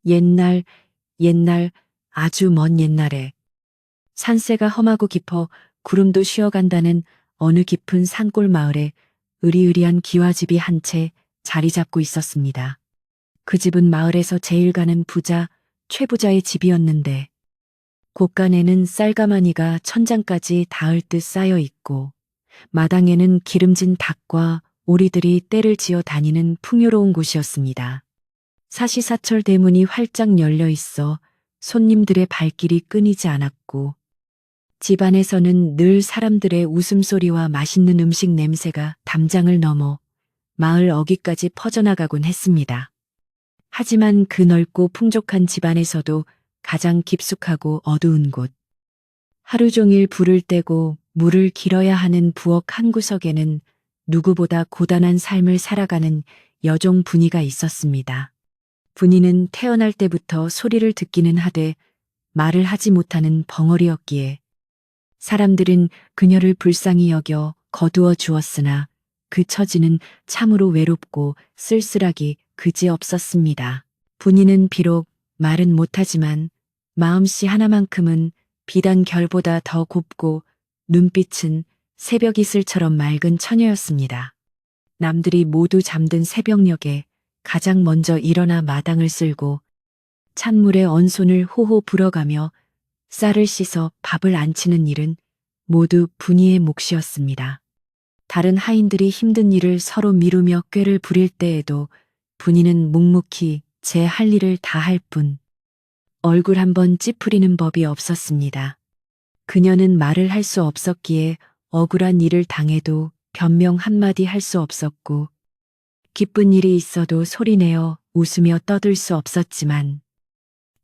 옛날, 옛날, 아주 먼 옛날에 산세가 험하고 깊어 구름도 쉬어간다는 어느 깊은 산골 마을에 으리으리한 기와집이 한 채 자리 잡고 있었습니다. 그 집은 마을에서 제일 가는 부자, 최부자의 집이었는데 곳간에는 쌀가마니가 천장까지 닿을 듯 쌓여 있고 마당에는 기름진 닭과 오리들이 떼를 지어 다니는 풍요로운 곳이었습니다. 사시사철 대문이 활짝 열려 있어 손님들의 발길이 끊이지 않았고 집안에서는 늘 사람들의 웃음소리와 맛있는 음식 냄새가 담장을 넘어 마을 어귀까지 퍼져나가곤 했습니다. 하지만 그 넓고 풍족한 집안에서도 가장 깊숙하고 어두운 곳, 하루 종일 불을 떼고 물을 길어야 하는 부엌 한 구석에는 누구보다 고단한 삶을 살아가는 여종 분이가 있었습니다. 분이는 태어날 때부터 소리를 듣기는 하되 말을 하지 못하는 벙어리였기에 사람들은 그녀를 불쌍히 여겨 거두어 주었으나 그 처지는 참으로 외롭고 쓸쓸하기 그지없었습니다. 분이는 비록 말은 못하지만 마음씨 하나만큼은 비단 결보다 더 곱고 눈빛은 새벽 이슬처럼 맑은 처녀였습니다. 남들이 모두 잠든 새벽녘에 가장 먼저 일어나 마당을 쓸고 찬물에 언손을 호호 불어가며 쌀을 씻어 밥을 안치는 일은 모두 분이의 몫이었습니다. 다른 하인들이 힘든 일을 서로 미루며 꾀를 부릴 때에도 분이는 묵묵히 제 할 일을 다 할 뿐 얼굴 한번 찌푸리는 법이 없었습니다. 그녀는 말을 할 수 없었기에 억울한 일을 당해도 변명 한마디 할 수 없었고 기쁜 일이 있어도 소리내어 웃으며 떠들 수 없었지만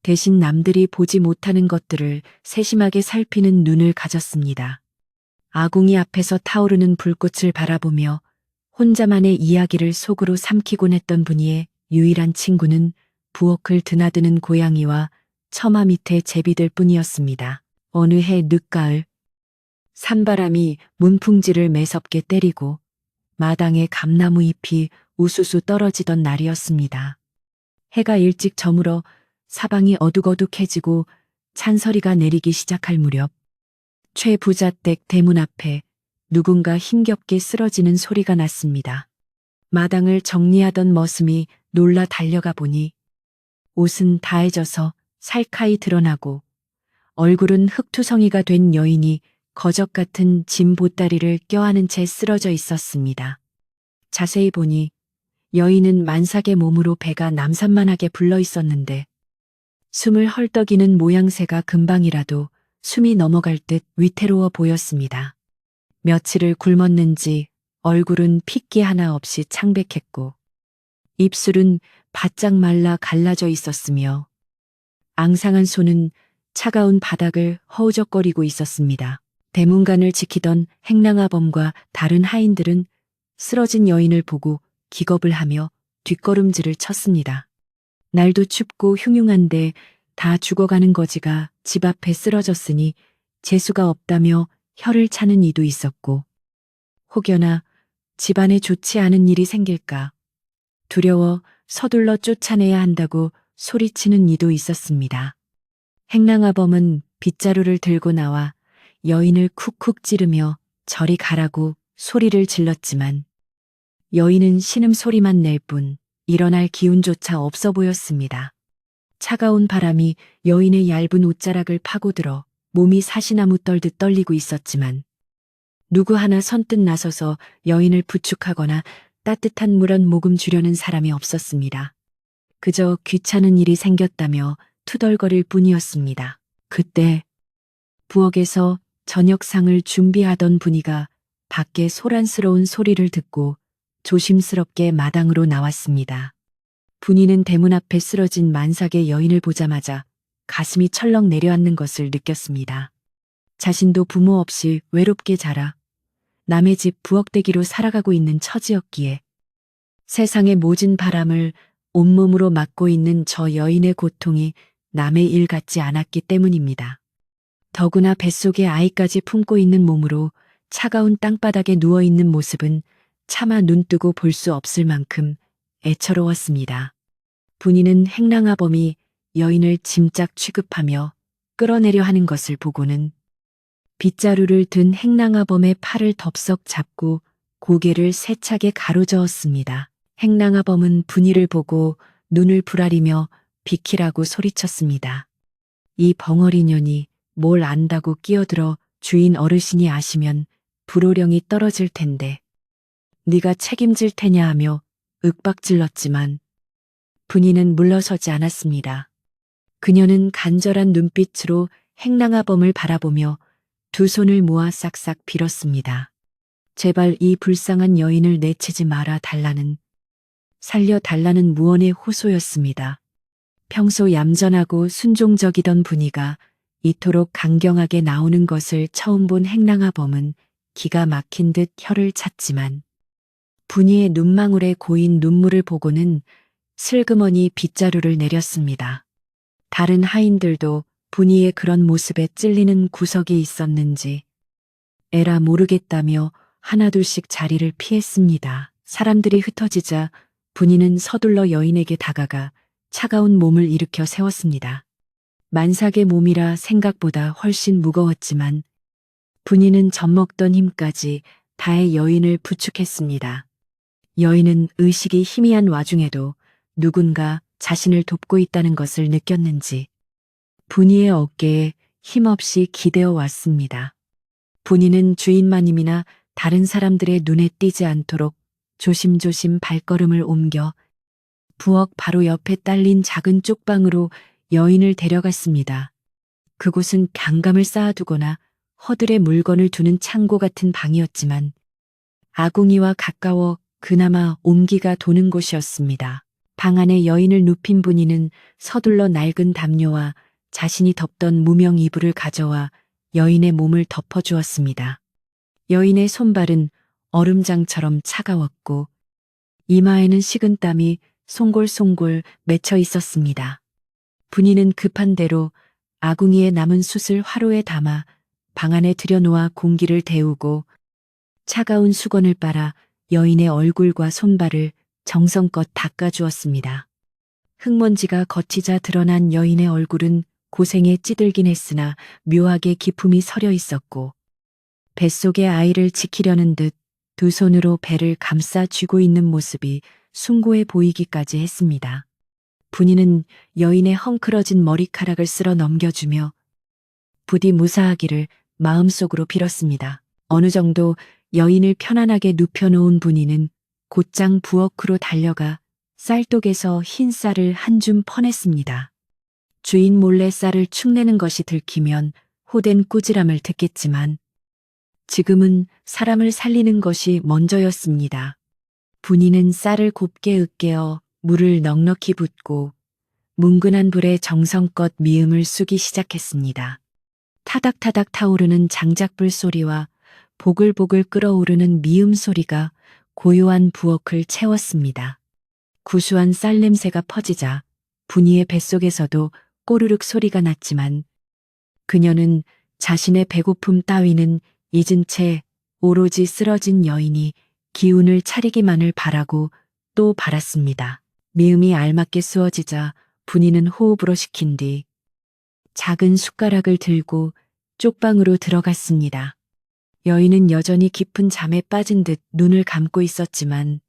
대신 남들이 보지 못하는 것들을 세심하게 살피는 눈을 가졌습니다. 아궁이 앞에서 타오르는 불꽃을 바라보며 혼자만의 이야기를 속으로 삼키곤 했던 분이의 유일한 친구는 부엌을 드나드는 고양이와 처마 밑에 제비들 뿐이었습니다. 어느 해 늦가을 산바람이 문풍지를 매섭게 때리고 마당에 감나무 잎이 우수수 떨어지던 날이었습니다. 해가 일찍 저물어 사방이 어둑어둑해지고 찬서리가 내리기 시작할 무렵 최 부자댁 대문 앞에 누군가 힘겹게 쓰러지는 소리가 났습니다. 마당을 정리하던 머슴이 놀라 달려가 보니 옷은 다해져서 살카이 드러나고 얼굴은 흙투성이가 된 여인이 거적 같은 짐 보따리를 껴안은 채 쓰러져 있었습니다. 자세히 보니 여인은 만삭의 몸으로 배가 남산만하게 불러 있었는데 숨을 헐떡이는 모양새가 금방이라도 숨이 넘어갈 듯 위태로워 보였습니다. 며칠을 굶었는지 얼굴은 핏기 하나 없이 창백했고 입술은 바짝 말라 갈라져 있었으며 앙상한 손은 차가운 바닥을 허우적거리고 있었습니다. 대문간을 지키던 행랑아범과 다른 하인들은 쓰러진 여인을 보고 기겁을 하며 뒷걸음질을 쳤습니다. 날도 춥고 흉흉한데 다 죽어가는 거지가 집 앞에 쓰러졌으니 재수가 없다며 혀를 차는 이도 있었고 혹여나 집안에 좋지 않은 일이 생길까 두려워 서둘러 쫓아내야 한다고 소리치는 이도 있었습니다. 행랑아범은 빗자루를 들고 나와 여인을 쿡쿡 찌르며 저리 가라고 소리를 질렀지만 여인은 신음소리만 낼 뿐 일어날 기운조차 없어 보였습니다. 차가운 바람이 여인의 얇은 옷자락을 파고들어 몸이 사시나무 떨듯 떨리고 있었지만 누구 하나 선뜻 나서서 여인을 부축하거나 따뜻한 물 한 모금 주려는 사람이 없었습니다. 그저 귀찮은 일이 생겼다며 투덜거릴 뿐이었습니다. 그때 부엌에서 저녁상을 준비하던 분이가 밖에 소란스러운 소리를 듣고 조심스럽게 마당으로 나왔습니다. 분이는 대문 앞에 쓰러진 만삭의 여인을 보자마자 가슴이 철렁 내려앉는 것을 느꼈습니다. 자신도 부모 없이 외롭게 자라 남의 집 부엌대기로 살아가고 있는 처지였기에 세상의 모진 바람을 온몸으로 맞고 있는 저 여인의 고통이 남의 일 같지 않았기 때문입니다. 더구나 뱃속에 아이까지 품고 있는 몸으로 차가운 땅바닥에 누워있는 모습은 차마 눈뜨고 볼 수 없을 만큼 애처로웠습니다. 분이는 행랑아범이 여인을 짐짝 취급하며 끌어내려 하는 것을 보고는 빗자루를 든 행랑아범의 팔을 덥석 잡고 고개를 세차게 가로저었습니다. 행랑아범은 분이를 보고 눈을 부라리며 비키라고 소리쳤습니다. 이 벙어리년이 뭘 안다고 끼어들어 주인 어르신이 아시면 불호령이 떨어질 텐데 네가 책임질 테냐 하며 윽박질렀지만 분이는 물러서지 않았습니다. 그녀는 간절한 눈빛으로 행랑아범을 바라보며 두 손을 모아 싹싹 빌었습니다. 제발 이 불쌍한 여인을 내치지 말아 달라는, 살려달라는 무언의 호소였습니다. 평소 얌전하고 순종적이던 분이가 이토록 강경하게 나오는 것을 처음 본 행랑아범은 기가 막힌 듯 혀를 찼지만 분이의 눈망울에 고인 눈물을 보고는 슬그머니 빗자루를 내렸습니다. 다른 하인들도 분이의 그런 모습에 찔리는 구석이 있었는지 에라 모르겠다며 하나둘씩 자리를 피했습니다. 사람들이 흩어지자 분이는 서둘러 여인에게 다가가 차가운 몸을 일으켜 세웠습니다. 만삭의 몸이라 생각보다 훨씬 무거웠지만 분이는 젖먹던 힘까지 다해 여인을 부축했습니다. 여인은 의식이 희미한 와중에도 누군가 자신을 돕고 있다는 것을 느꼈는지 분이의 어깨에 힘없이 기대어 왔습니다. 분이는 주인마님이나 다른 사람들의 눈에 띄지 않도록 조심조심 발걸음을 옮겨 부엌 바로 옆에 딸린 작은 쪽방으로 여인을 데려갔습니다. 그곳은 강감을 쌓아두거나 허들에 물건을 두는 창고 같은 방이었지만 아궁이와 가까워 그나마 옹기가 도는 곳이었습니다. 방 안에 여인을 눕힌 분이는 서둘러 낡은 담요와 자신이 덮던 무명 이불을 가져와 여인의 몸을 덮어주었습니다. 여인의 손발은 얼음장처럼 차가웠고 이마에는 식은 땀이 송골송골 맺혀 있었습니다. 분이는 급한 대로 아궁이에 남은 숯을 화로에 담아 방 안에 들여놓아 공기를 데우고 차가운 수건을 빨아 여인의 얼굴과 손발을 정성껏 닦아주었습니다. 흙먼지가 거치자 드러난 여인의 얼굴은 고생에 찌들긴 했으나 묘하게 기품이 서려 있었고 뱃속의 아이를 지키려는 듯 두 손으로 배를 감싸 쥐고 있는 모습이 숭고해 보이기까지 했습니다. 분이는 여인의 헝클어진 머리카락을 쓸어 넘겨주며 부디 무사하기를 마음속으로 빌었습니다. 어느 정도 여인을 편안하게 눕혀놓은 분이는 곧장 부엌으로 달려가 쌀독에서 흰 쌀을 한 줌 퍼냈습니다. 주인 몰래 쌀을 축내는 것이 들키면 호된 꾸지람을 듣겠지만 지금은 사람을 살리는 것이 먼저였습니다. 분이는 쌀을 곱게 으깨어 물을 넉넉히 붓고 뭉근한 불에 정성껏 미음을 쑤기 시작했습니다. 타닥타닥 타오르는 장작불 소리와 보글보글 끓어오르는 미음 소리가 고요한 부엌을 채웠습니다. 구수한 쌀 냄새가 퍼지자 분이의 뱃속에서도 꼬르륵 소리가 났지만 그녀는 자신의 배고픔 따위는 잊은 채 오로지 쓰러진 여인이 기운을 차리기만을 바라고 또 바랐습니다. 미음이 알맞게 쑤어지자 분이는 호흡으로 식힌 뒤 작은 숟가락을 들고 쪽방으로 들어갔습니다. 여인은 여전히 깊은 잠에 빠진 듯 눈을 감고 있었지만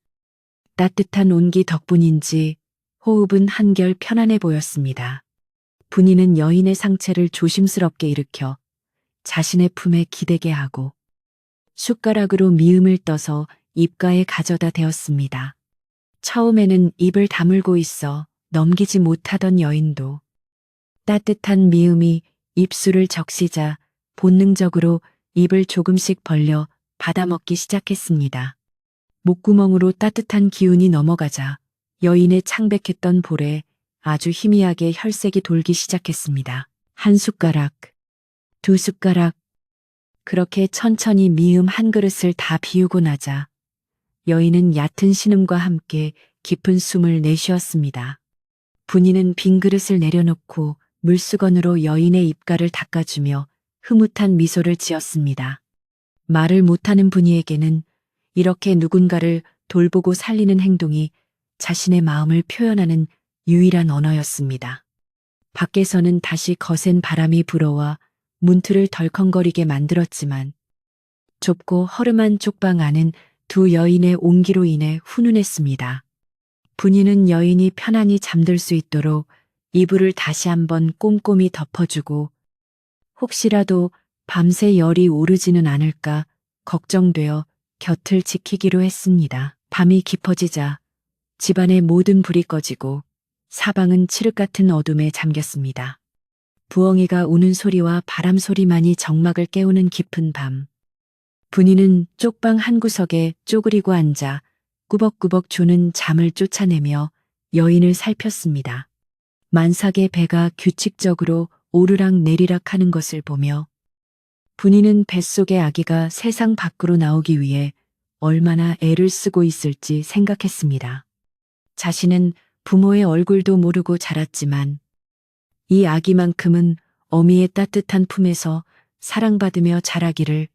따뜻한 온기 덕분인지 호흡은 한결 편안해 보였습니다. 분이는 여인의 상체를 조심스럽게 일으켜 자신의 품에 기대게 하고 숟가락으로 미음을 떠서 입가에 가져다 대었습니다. 처음에는 입을 다물고 있어 넘기지 못하던 여인도 따뜻한 미음이 입술을 적시자 본능적으로 입을 조금씩 벌려 받아먹기 시작했습니다. 목구멍으로 따뜻한 기운이 넘어가자 여인의 창백했던 볼에 아주 희미하게 혈색이 돌기 시작했습니다. 한 숟가락, 두 숟가락, 그렇게 천천히 미음 한 그릇을 다 비우고 나자 여인은 얕은 신음과 함께 깊은 숨을 내쉬었습니다. 분이는 빈 그릇을 내려놓고 물수건으로 여인의 입가를 닦아주며 흐뭇한 미소를 지었습니다. 말을 못하는 분이에게는 이렇게 누군가를 돌보고 살리는 행동이 자신의 마음을 표현하는 유일한 언어였습니다. 밖에서는 다시 거센 바람이 불어와 문틀을 덜컹거리게 만들었지만 좁고 허름한 쪽방 안은 두 여인의 온기로 인해 훈훈했습니다. 분이는 여인이 편안히 잠들 수 있도록 이불을 다시 한번 꼼꼼히 덮어주고 혹시라도 밤새 열이 오르지는 않을까 걱정되어 곁을 지키기로 했습니다. 밤이 깊어지자 집안의 모든 불이 꺼지고 사방은 칠흑 같은 어둠에 잠겼습니다. 부엉이가 우는 소리와 바람 소리만이 정막을 깨우는 깊은 밤. 분이는 쪽방 한 구석에 쪼그리고 앉아 꾸벅꾸벅 조는 잠을 쫓아내며 여인을 살폈습니다. 만삭의 배가 규칙적으로 오르락 내리락 하는 것을 보며 분이는 뱃속의 아기가 세상 밖으로 나오기 위해 얼마나 애를 쓰고 있을지 생각했습니다. 자신은 부모의 얼굴도 모르고 자랐지만 이 아기만큼은 어미의 따뜻한 품에서 사랑받으며 자라기를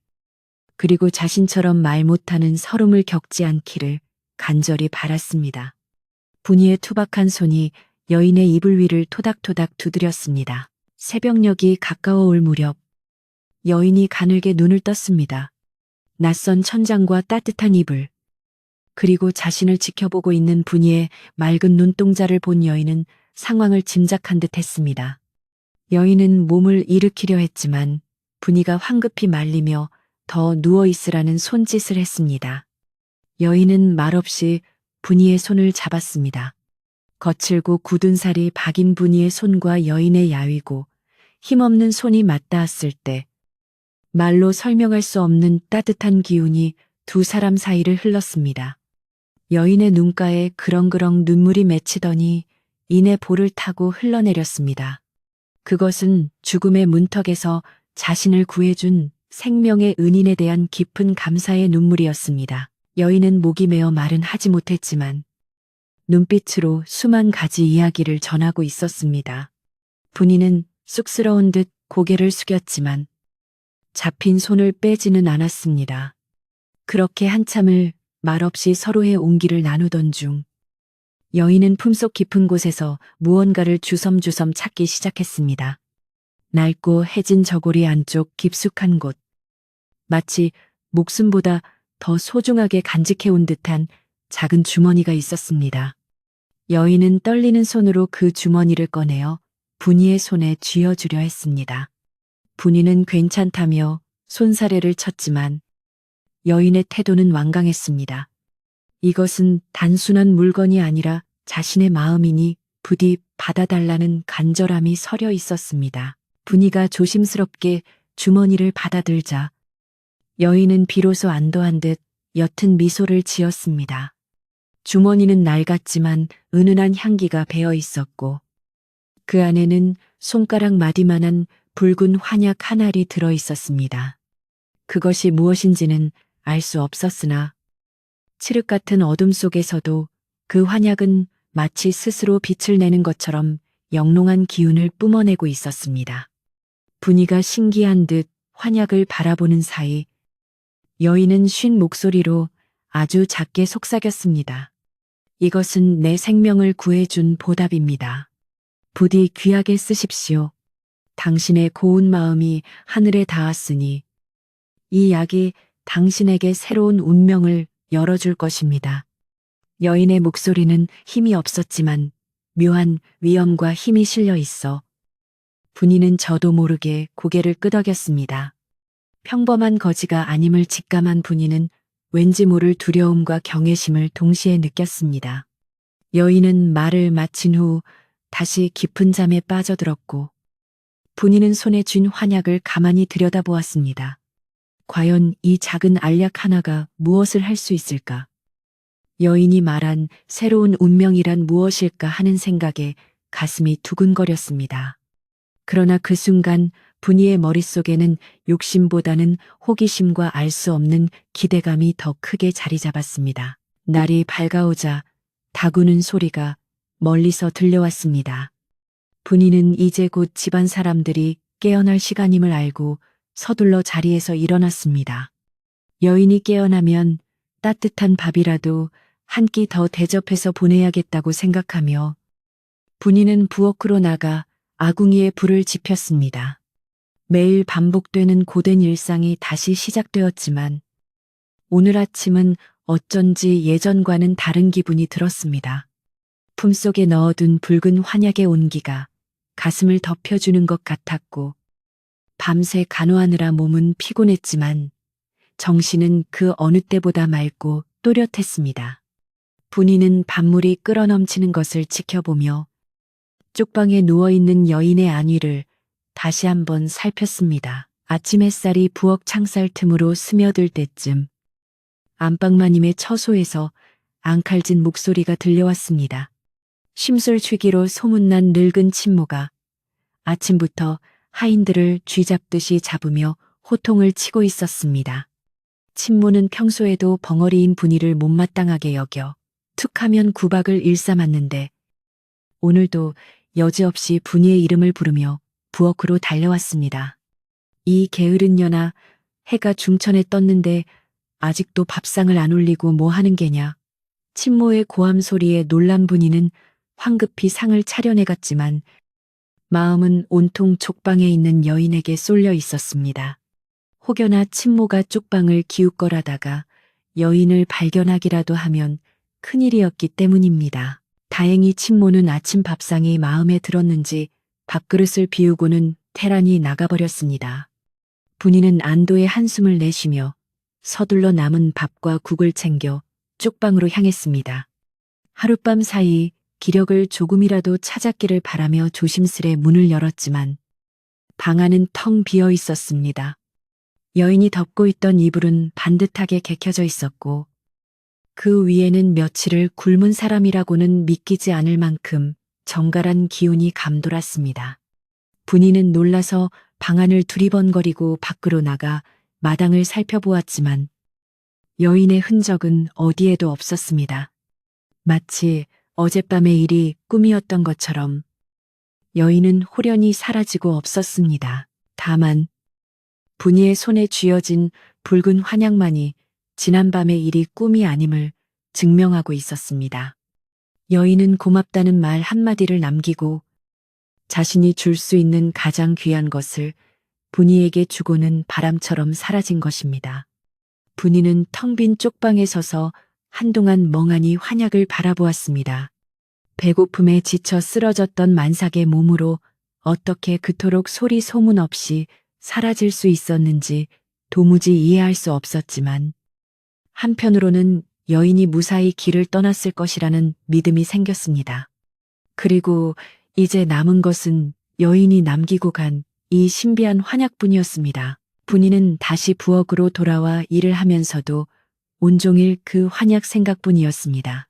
그리고 자신처럼 말 못하는 서름을 겪지 않기를 간절히 바랐습니다. 분이의 투박한 손이 여인의 이불 위를 토닥토닥 두드렸습니다. 새벽녘이 가까워올 무렵 여인이 가늘게 눈을 떴습니다. 낯선 천장과 따뜻한 이불 그리고 자신을 지켜보고 있는 분이의 맑은 눈동자를 본 여인은 상황을 짐작한 듯 했습니다. 여인은 몸을 일으키려 했지만 분이가 황급히 말리며 더 누워있으라는 손짓을 했습니다. 여인은 말없이 분이의 손을 잡았습니다. 거칠고 굳은 살이 박인 분이의 손과 여인의 야위고 힘없는 손이 맞닿았을 때 말로 설명할 수 없는 따뜻한 기운이 두 사람 사이를 흘렀습니다. 여인의 눈가에 그렁그렁 눈물이 맺히더니 이내 볼을 타고 흘러내렸습니다. 그것은 죽음의 문턱에서 자신을 구해준 생명의 은인에 대한 깊은 감사의 눈물이었습니다. 여인은 목이 메어 말은 하지 못했지만 눈빛으로 수만 가지 이야기를 전하고 있었습니다. 분이는 쑥스러운 듯 고개를 숙였지만 잡힌 손을 빼지는 않았습니다. 그렇게 한참을 말없이 서로의 온기를 나누던 중 여인은 품속 깊은 곳에서 무언가를 주섬주섬 찾기 시작했습니다. 낡고 해진 저고리 안쪽 깊숙한 곳. 마치 목숨보다 더 소중하게 간직해온 듯한 작은 주머니가 있었습니다. 여인은 떨리는 손으로 그 주머니를 꺼내어 분이의 손에 쥐어주려 했습니다. 분이는 괜찮다며 손사래를 쳤지만 여인의 태도는 완강했습니다. 이것은 단순한 물건이 아니라 자신의 마음이니 부디 받아달라는 간절함이 서려 있었습니다. 분이가 조심스럽게 주머니를 받아들자 여인은 비로소 안도한 듯 옅은 미소를 지었습니다. 주머니는 낡았지만 은은한 향기가 배어 있었고 그 안에는 손가락 마디만한 붉은 환약 한 알이 들어 있었습니다. 그것이 무엇인지는 알 수 없었으나 칠흑 같은 어둠 속에서도 그 환약은 마치 스스로 빛을 내는 것처럼 영롱한 기운을 뿜어내고 있었습니다. 분이가 신기한 듯 환약을 바라보는 사이 여인은 쉰 목소리로 아주 작게 속삭였습니다. 이것은 내 생명을 구해준 보답입니다. 부디 귀하게 쓰십시오. 당신의 고운 마음이 하늘에 닿았으니 이 약이 당신에게 새로운 운명을 열어줄 것입니다. 여인의 목소리는 힘이 없었지만 묘한 위엄과 힘이 실려 있어 분이는 저도 모르게 고개를 끄덕였습니다. 평범한 거지가 아님을 직감한 분이는 왠지 모를 두려움과 경외심을 동시에 느꼈습니다. 여인은 말을 마친 후 다시 깊은 잠에 빠져들었고 분이는 손에 쥔 환약을 가만히 들여다보았습니다. 과연 이 작은 알약 하나가 무엇을 할 수 있을까? 여인이 말한 새로운 운명이란 무엇일까 하는 생각에 가슴이 두근거렸습니다. 그러나 그 순간 분이의 머릿속에는 욕심보다는 호기심과 알 수 없는 기대감이 더 크게 자리 잡았습니다. 날이 밝아오자 다구는 소리가 멀리서 들려왔습니다. 분이는 이제 곧 집안 사람들이 깨어날 시간임을 알고 서둘러 자리에서 일어났습니다. 여인이 깨어나면 따뜻한 밥이라도 한 끼 더 대접해서 보내야겠다고 생각하며 분이는 부엌으로 나가 아궁이에 불을 지폈습니다. 매일 반복되는 고된 일상이 다시 시작되었지만 오늘 아침은 어쩐지 예전과는 다른 기분이 들었습니다. 품속에 넣어둔 붉은 환약의 온기가 가슴을 덮여주는 것 같았고 밤새 간호하느라 몸은 피곤했지만 정신은 그 어느 때보다 맑고 또렷했습니다. 분이는 밥물이 끓어넘치는 것을 지켜보며 쪽방에 누워있는 여인의 안위를 다시 한번 살폈습니다. 아침 햇살이 부엌 창살 틈으로 스며들 때쯤 안방마님의 처소에서 앙칼진 목소리가 들려왔습니다. 심술취기로 소문난 늙은 친모가 아침부터 하인들을 쥐잡듯이 잡으며 호통을 치고 있었습니다. 친모는 평소에도 벙어리인 분이를 못마땅하게 여겨 툭하면 구박을 일삼았는데 오늘도 여지없이 분이의 이름을 부르며 부엌으로 달려왔습니다. 이 게으른 년아, 해가 중천에 떴는데 아직도 밥상을 안 올리고 뭐 하는 게냐. 친모의 고함 소리에 놀란 분이는 황급히 상을 차려내갔지만 마음은 온통 족방에 있는 여인에게 쏠려 있었습니다. 혹여나 친모가 쪽방을 기웃거라다가 여인을 발견하기라도 하면 큰일이었기 때문입니다. 다행히 친모는 아침 밥상이 마음에 들었는지 밥그릇을 비우고는 태란히 나가버렸습니다. 분이는 안도의 한숨을 내쉬며 서둘러 남은 밥과 국을 챙겨 쪽방으로 향했습니다. 하룻밤 사이 기력을 조금이라도 찾았기를 바라며 조심스레 문을 열었지만 방 안은 텅 비어 있었습니다. 여인이 덮고 있던 이불은 반듯하게 개켜져 있었고 그 위에는 며칠을 굶은 사람이라고는 믿기지 않을 만큼 정갈한 기운이 감돌았습니다. 분이는 놀라서 방 안을 두리번거리고 밖으로 나가 마당을 살펴보았지만 여인의 흔적은 어디에도 없었습니다. 마치 어젯밤의 일이 꿈이었던 것처럼 여인은 홀연히 사라지고 없었습니다. 다만 분이의 손에 쥐어진 붉은 환약만이 지난밤의 일이 꿈이 아님을 증명하고 있었습니다. 여인은 고맙다는 말 한마디를 남기고 자신이 줄 수 있는 가장 귀한 것을 분이에게 주고는 바람처럼 사라진 것입니다. 분이는 텅 빈 쪽방에 서서 한동안 멍하니 환약을 바라보았습니다. 배고픔에 지쳐 쓰러졌던 만삭의 몸으로 어떻게 그토록 소리 소문 없이 사라질 수 있었는지 도무지 이해할 수 없었지만 한편으로는 여인이 무사히 길을 떠났을 것이라는 믿음이 생겼습니다. 그리고 이제 남은 것은 여인이 남기고 간 이 신비한 환약뿐이었습니다. 분이는 다시 부엌으로 돌아와 일을 하면서도 온종일 그 환약 생각뿐이었습니다.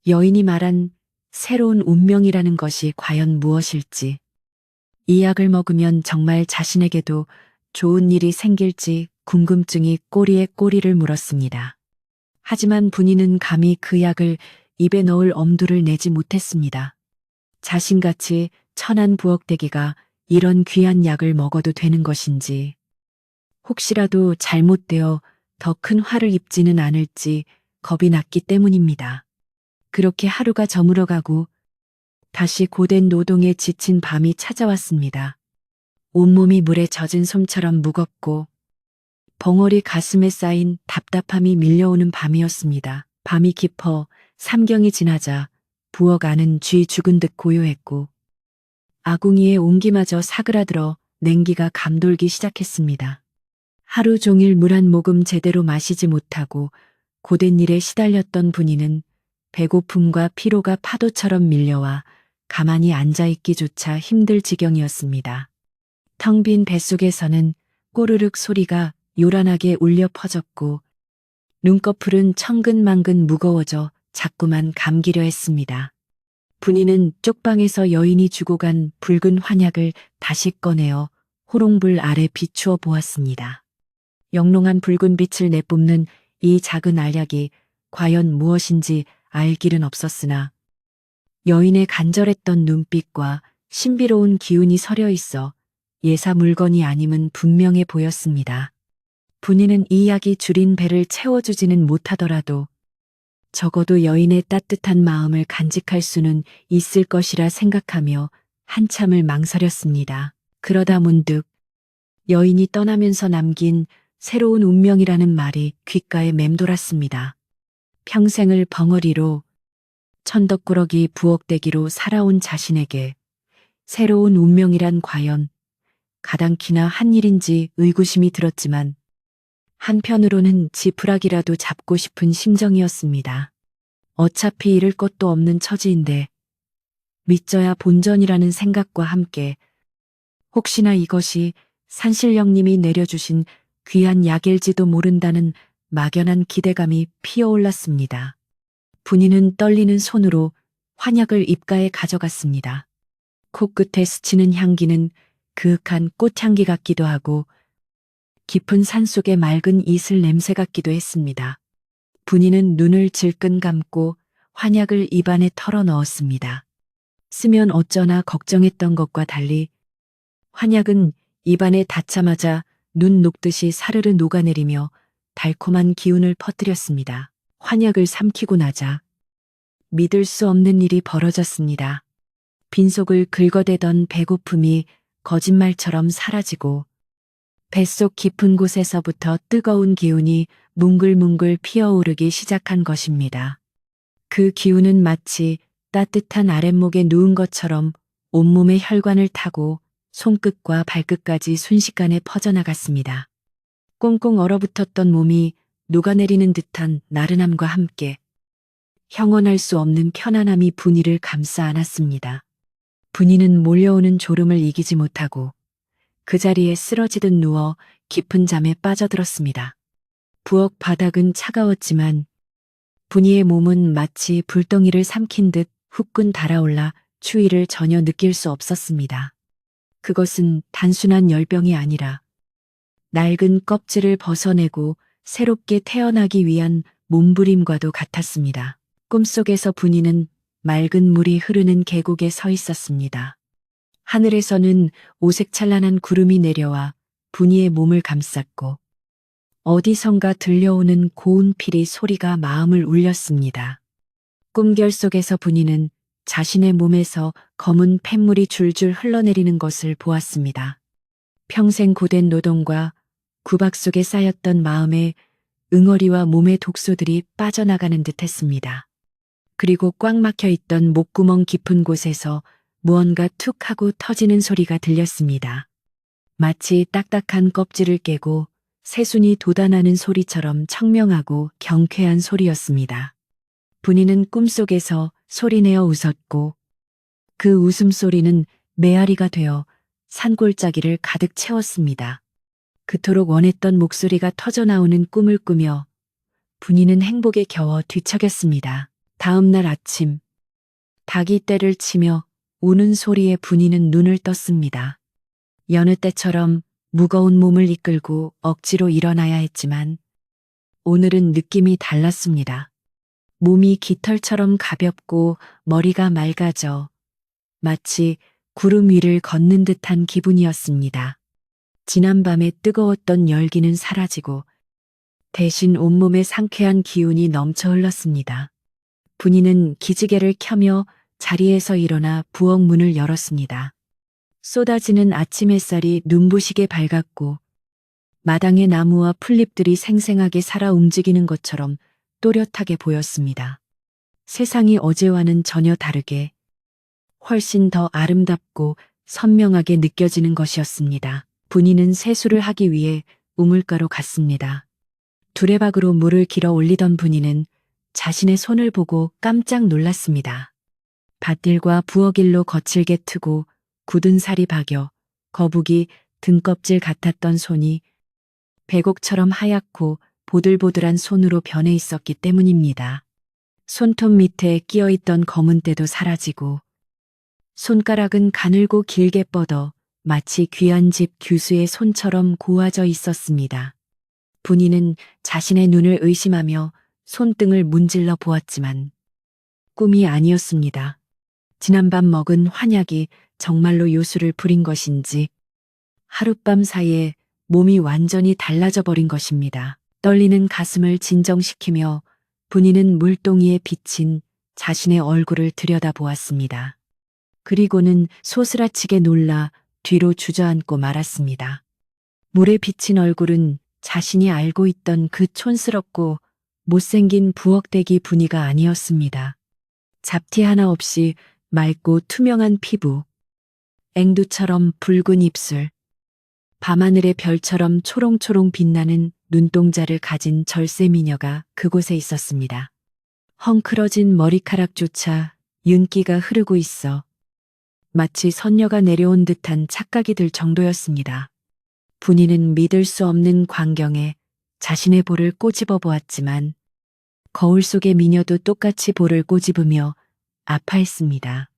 여인이 말한 새로운 운명이라는 것이 과연 무엇일지, 이 약을 먹으면 정말 자신에게도 좋은 일이 생길지 궁금증이 꼬리에 꼬리를 물었습니다. 하지만 분이는 감히 그 약을 입에 넣을 엄두를 내지 못했습니다. 자신같이 천한 부엌대기가 이런 귀한 약을 먹어도 되는 것인지, 혹시라도 잘못되어 더 큰 화를 입지는 않을지 겁이 났기 때문입니다. 그렇게 하루가 저물어가고 다시 고된 노동에 지친 밤이 찾아왔습니다. 온몸이 물에 젖은 솜처럼 무겁고 벙어리 가슴에 쌓인 답답함이 밀려오는 밤이었습니다. 밤이 깊어 삼경이 지나자 부엌 안은 쥐 죽은 듯 고요했고 아궁이의 온기마저 사그라들어 냉기가 감돌기 시작했습니다. 하루 종일 물 한 모금 제대로 마시지 못하고 고된 일에 시달렸던 분이는 배고픔과 피로가 파도처럼 밀려와 가만히 앉아있기조차 힘들 지경이었습니다. 텅 빈 뱃속에서는 꼬르륵 소리가 요란하게 울려 퍼졌고 눈꺼풀은 천근만근 무거워져 자꾸만 감기려 했습니다. 분이는 쪽방에서 여인이 주고 간 붉은 환약을 다시 꺼내어 호롱불 아래 비추어 보았습니다. 영롱한 붉은 빛을 내뿜는 이 작은 알약이 과연 무엇인지 알 길은 없었으나 여인의 간절했던 눈빛과 신비로운 기운이 서려 있어 예사 물건이 아님은 분명해 보였습니다. 분이는 이 약이 줄인 배를 채워주지는 못하더라도 적어도 여인의 따뜻한 마음을 간직할 수는 있을 것이라 생각하며 한참을 망설였습니다. 그러다 문득 여인이 떠나면서 남긴 새로운 운명이라는 말이 귓가에 맴돌았습니다. 평생을 벙어리로 천덕꾸러기 부엌대기로 살아온 자신에게 새로운 운명이란 과연 가당키나 한 일인지 의구심이 들었지만 한편으로는 지푸라기라도 잡고 싶은 심정이었습니다. 어차피 잃을 것도 없는 처지인데 믿져야 본전이라는 생각과 함께 혹시나 이것이 산신령님이 내려주신 귀한 약일지도 모른다는 막연한 기대감이 피어올랐습니다. 분이는 떨리는 손으로 환약을 입가에 가져갔습니다. 코끝에 스치는 향기는 그윽한 꽃향기 같기도 하고 깊은 산속의 맑은 이슬 냄새 같기도 했습니다. 분이는 눈을 질끈 감고 환약을 입안에 털어 넣었습니다. 쓰면 어쩌나 걱정했던 것과 달리 환약은 입안에 닿자마자 눈 녹듯이 사르르 녹아내리며 달콤한 기운을 퍼뜨렸습니다. 환약을 삼키고 나자 믿을 수 없는 일이 벌어졌습니다. 빈속을 긁어대던 배고픔이 거짓말처럼 사라지고 뱃속 깊은 곳에서부터 뜨거운 기운이 뭉글뭉글 피어오르기 시작한 것입니다. 그 기운은 마치 따뜻한 아랫목에 누운 것처럼 온몸의 혈관을 타고 손끝과 발끝까지 순식간에 퍼져나갔습니다. 꽁꽁 얼어붙었던 몸이 녹아내리는 듯한 나른함과 함께 형언할 수 없는 편안함이 분이를 감싸 안았습니다. 분이는 몰려오는 졸음을 이기지 못하고 그 자리에 쓰러지듯 누워 깊은 잠에 빠져들었습니다. 부엌 바닥은 차가웠지만 분이의 몸은 마치 불덩이를 삼킨 듯 후끈 달아올라 추위를 전혀 느낄 수 없었습니다. 그것은 단순한 열병이 아니라 낡은 껍질을 벗어내고 새롭게 태어나기 위한 몸부림과도 같았습니다. 꿈속에서 분이는 맑은 물이 흐르는 계곡에 서 있었습니다. 하늘에서는 오색찬란한 구름이 내려와 분이의 몸을 감쌌고 어디선가 들려오는 고운 피리 소리가 마음을 울렸습니다. 꿈결 속에서 분이는 자신의 몸에서 검은 팬물이 줄줄 흘러내리는 것을 보았습니다. 평생 고된 노동과 구박 속에 쌓였던 마음의 응어리와 몸의 독소들이 빠져나가는 듯 했습니다. 그리고 꽉 막혀 있던 목구멍 깊은 곳에서 무언가 툭 하고 터지는 소리가 들렸습니다. 마치 딱딱한 껍질을 깨고 새순이 돋아나는 소리처럼 청명하고 경쾌한 소리였습니다. 분이는 꿈속에서 소리내어 웃었고 그 웃음소리는 메아리가 되어 산골짜기를 가득 채웠습니다. 그토록 원했던 목소리가 터져나오는 꿈을 꾸며 분이는 행복에 겨워 뒤척였습니다. 다음 날 아침 닭이 떼를 치며 우는 소리에 분이는 눈을 떴습니다. 여느 때처럼 무거운 몸을 이끌고 억지로 일어나야 했지만 오늘은 느낌이 달랐습니다. 몸이 깃털처럼 가볍고 머리가 맑아져 마치 구름 위를 걷는 듯한 기분이었습니다. 지난밤의 뜨거웠던 열기는 사라지고 대신 온몸에 상쾌한 기운이 넘쳐 흘렀습니다. 분이는 기지개를 켜며 자리에서 일어나 부엌 문을 열었습니다. 쏟아지는 아침 햇살이 눈부시게 밝았고 마당의 나무와 풀잎들이 생생하게 살아 움직이는 것처럼 또렷하게 보였습니다. 세상이 어제와는 전혀 다르게 훨씬 더 아름답고 선명하게 느껴지는 것이었습니다. 분이는 세수를 하기 위해 우물가로 갔습니다. 두레박으로 물을 길어 올리던 분이는 자신의 손을 보고 깜짝 놀랐습니다. 밭일과 부엌일로 거칠게 트고 굳은 살이 박여 거북이 등껍질 같았던 손이 백옥처럼 하얗고 보들보들한 손으로 변해 있었기 때문입니다. 손톱 밑에 끼어있던 검은 때도 사라지고 손가락은 가늘고 길게 뻗어 마치 귀한 집 규수의 손처럼 고와져 있었습니다. 분이는 자신의 눈을 의심하며 손등을 문질러 보았지만 꿈이 아니었습니다. 지난밤 먹은 환약이 정말로 요술을 부린 것인지 하룻밤 사이에 몸이 완전히 달라져 버린 것입니다. 떨리는 가슴을 진정시키며 분이는 물동이에 비친 자신의 얼굴을 들여다보았습니다. 그리고는 소스라치게 놀라 뒤로 주저앉고 말았습니다. 물에 비친 얼굴은 자신이 알고 있던 그 촌스럽고 못생긴 부엌대기 분이가 아니었습니다. 잡티 하나 없이 맑고 투명한 피부, 앵두처럼 붉은 입술, 밤하늘의 별처럼 초롱초롱 빛나는 눈동자를 가진 절세 미녀가 그곳에 있었습니다. 헝클어진 머리카락조차 윤기가 흐르고 있어 마치 선녀가 내려온 듯한 착각이 들 정도였습니다. 분이는 믿을 수 없는 광경에 자신의 볼을 꼬집어 보았지만 거울 속의 미녀도 똑같이 볼을 꼬집으며 아파했습니다.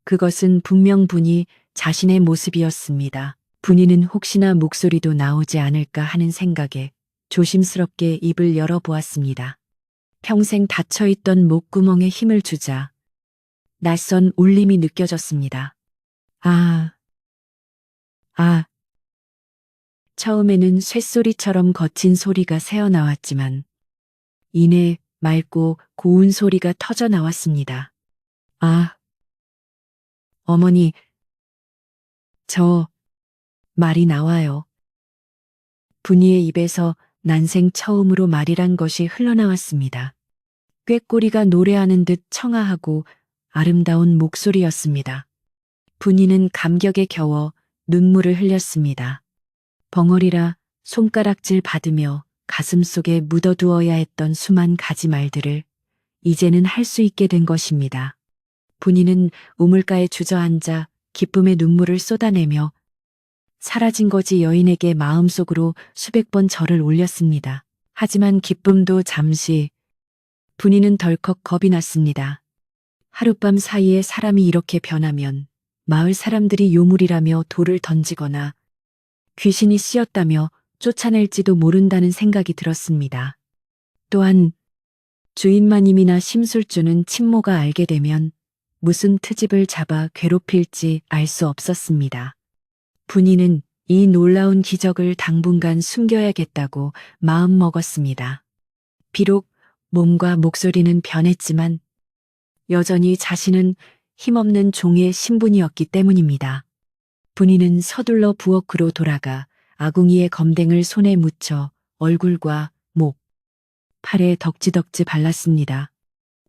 그것은 분명 분이 자신의 모습이었습니다. 분이는 혹시나 목소리도 나오지 않을까 하는 생각에 조심스럽게 입을 열어보았습니다. 평생 닫혀있던 목구멍에 힘을 주자 낯선 울림이 느껴졌습니다. 아, 아. 처음에는 쇳소리처럼 거친 소리가 새어나왔지만 이내 맑고 고운 소리가 터져 나왔습니다. 아, 어머니, 저 말이 나와요. 분이의 입에서 난생 처음으로 말이란 것이 흘러나왔습니다. 꾀꼬리가 노래하는 듯 청아하고 아름다운 목소리였습니다. 분이는 감격에 겨워 눈물을 흘렸습니다. 벙어리라 손가락질 받으며 가슴속에 묻어두어야 했던 수만 가지 말들을 이제는 할 수 있게 된 것입니다. 분이는 우물가에 주저앉아 기쁨의 눈물을 쏟아내며 사라진 거지 여인에게 마음속으로 수백 번 절을 올렸습니다. 하지만 기쁨도 잠시, 분이는 덜컥 겁이 났습니다. 하룻밤 사이에 사람이 이렇게 변하면 마을 사람들이 요물이라며 돌을 던지거나 귀신이 씌었다며 쫓아낼지도 모른다는 생각이 들었습니다. 또한 주인마님이나 심술주는 친모가 알게 되면 무슨 트집을 잡아 괴롭힐지 알 수 없었습니다. 분이는 이 놀라운 기적을 당분간 숨겨야겠다고 마음먹었습니다. 비록 몸과 목소리는 변했지만 여전히 자신은 힘없는 종의 신분이었기 때문입니다. 분이는 서둘러 부엌으로 돌아가 아궁이의 검댕을 손에 묻혀 얼굴과 목, 팔에 덕지덕지 발랐습니다.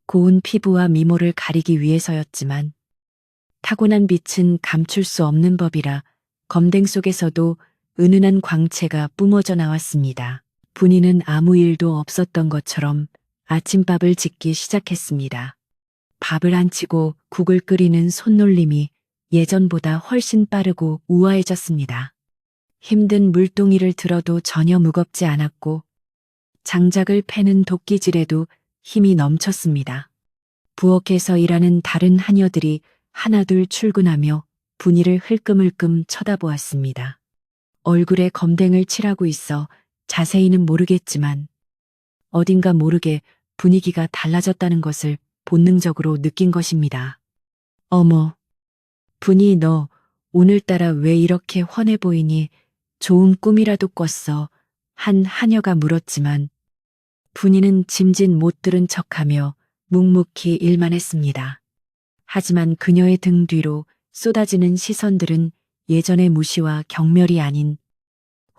고운 피부와 미모를 가리기 위해서였지만 타고난 빛은 감출 수 없는 법이라 검댕 속에서도 은은한 광채가 뿜어져 나왔습니다. 분이는 아무 일도 없었던 것처럼 아침밥을 짓기 시작했습니다. 밥을 안 치고 국을 끓이는 손놀림이 예전보다 훨씬 빠르고 우아해졌습니다. 힘든 물동이를 들어도 전혀 무겁지 않았고 장작을 패는 도끼질에도 힘이 넘쳤습니다. 부엌에서 일하는 다른 하녀들이 하나둘 출근하며 분이를 흘끔흘끔 쳐다보았습니다. 얼굴에 검댕을 칠하고 있어 자세히는 모르겠지만 어딘가 모르게 분위기가 달라졌다는 것을 본능적으로 느낀 것입니다. 어머, 분이 너 오늘따라 왜 이렇게 훤해 보이니? 좋은 꿈이라도 꿨어. 한 하녀가 물었지만 분이는 짐짓 못 들은 척하며 묵묵히 일만 했습니다. 하지만 그녀의 등 뒤로 쏟아지는 시선들은 예전의 무시와 경멸이 아닌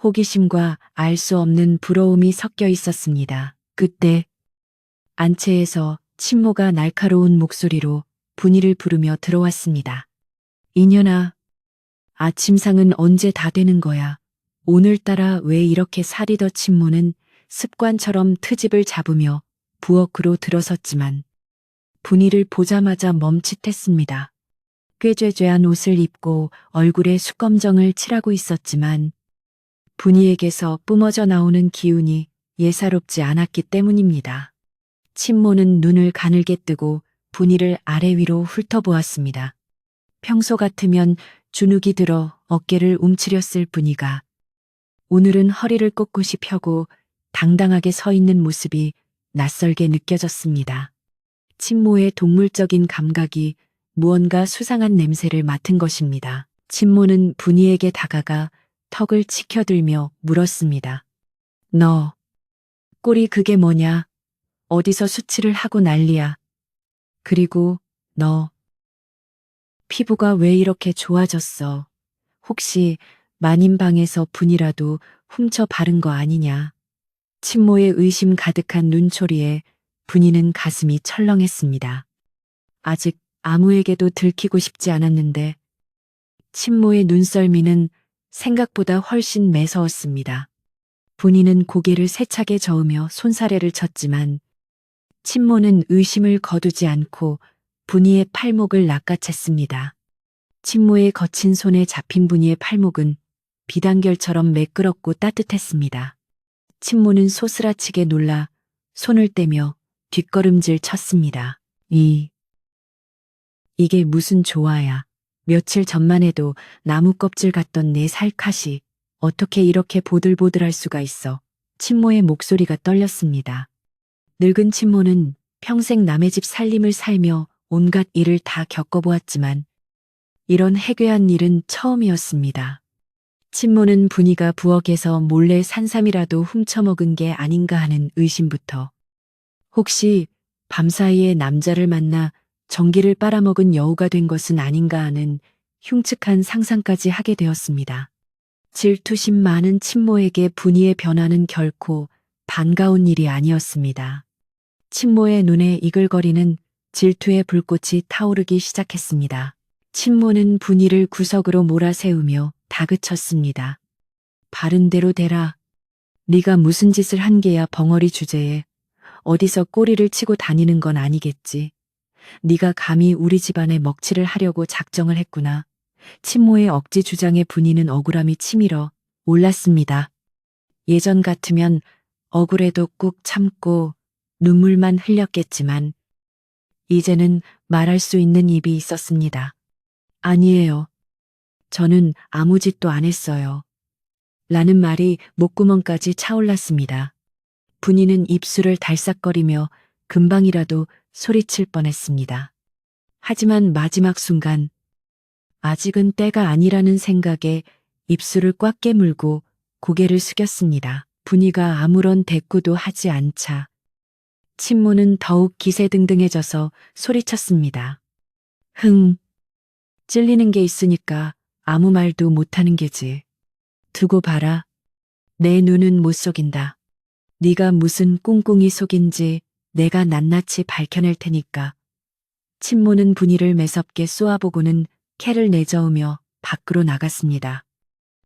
호기심과 알 수 없는 부러움이 섞여 있었습니다. 그때 안채에서 친모가 날카로운 목소리로 분이를 부르며 들어왔습니다. 이년아, 아침상은 언제 다 되는 거야? 오늘따라 왜 이렇게 살이 더 친모는 습관처럼 트집을 잡으며 부엌으로 들어섰지만 분이를 보자마자 멈칫했습니다. 꾀죄죄한 옷을 입고 얼굴에 수검정을 칠하고 있었지만 분이에게서 뿜어져 나오는 기운이 예사롭지 않았기 때문입니다. 친모는 눈을 가늘게 뜨고 분이를 아래 위로 훑어보았습니다. 평소 같으면 주눅이 들어 어깨를 움츠렸을 분이가 오늘은 허리를 꼿꼿이 펴고 당당하게 서 있는 모습이 낯설게 느껴졌습니다. 친모의 동물적인 감각이 무언가 수상한 냄새를 맡은 것입니다. 친모는 분이에게 다가가 턱을 치켜들며 물었습니다. 너, 꼴이 그게 뭐냐? 어디서 수치를 하고 난리야? 그리고 너, 피부가 왜 이렇게 좋아졌어? 혹시 마님방에서 분이라도 훔쳐 바른 거 아니냐? 친모의 의심 가득한 눈초리에 분이는 가슴이 철렁했습니다. 아직 아무에게도 들키고 싶지 않았는데 친모의 눈썰미는 생각보다 훨씬 매서웠습니다. 분이는 고개를 세차게 저으며 손사래를 쳤지만 친모는 의심을 거두지 않고 분이의 팔목을 낚아챘습니다. 친모의 거친 손에 잡힌 분이의 팔목은 비단결처럼 매끄럽고 따뜻했습니다. 친모는 소스라치게 놀라 손을 떼며 뒷걸음질 쳤습니다. 이게 무슨 조화야. 며칠 전만 해도 나무 껍질 같던 내 살갗이 어떻게 이렇게 보들보들할 수가 있어. 친모의 목소리가 떨렸습니다. 늙은 친모는 평생 남의 집 살림을 살며 온갖 일을 다 겪어보았지만 이런 해괴한 일은 처음이었습니다. 친모는 분이가 부엌에서 몰래 산삼이라도 훔쳐먹은 게 아닌가 하는 의심부터 혹시 밤사이에 남자를 만나 전기를 빨아먹은 여우가 된 것은 아닌가 하는 흉측한 상상까지 하게 되었습니다. 질투심 많은 친모에게 분이의 변화는 결코 반가운 일이 아니었습니다. 친모의 눈에 이글거리는 질투의 불꽃이 타오르기 시작했습니다. 친모는 분이를 구석으로 몰아세우며 다그쳤습니다. 바른 대로 대라. 네가 무슨 짓을 한 게야 벙어리 주제에. 어디서 꼬리를 치고 다니는 건 아니겠지. 네가 감히 우리 집안에 먹칠을 하려고 작정을 했구나. 친모의 억지 주장에 분이는 억울함이 치밀어 올랐습니다. 예전 같으면 억울해도 꾹 참고 눈물만 흘렸겠지만 이제는 말할 수 있는 입이 있었습니다. 아니에요. 저는 아무 짓도 안 했어요. 라는 말이 목구멍까지 차올랐습니다. 분이는 입술을 달싹거리며 금방이라도 소리칠 뻔했습니다. 하지만 마지막 순간 아직은 때가 아니라는 생각에 입술을 꽉 깨물고 고개를 숙였습니다. 분이가 아무런 대꾸도 하지 않자 친모는 더욱 기세등등해져서 소리쳤습니다. 찔리는 게 있으니까 아무 말도 못하는 게지. 두고 봐라. 내 눈은 못 속인다. 네가 무슨 꿍꿍이 속인지 내가 낱낱이 밝혀낼 테니까. 친모는 분이를 매섭게 쏘아보고는 캐를 내저으며 밖으로 나갔습니다.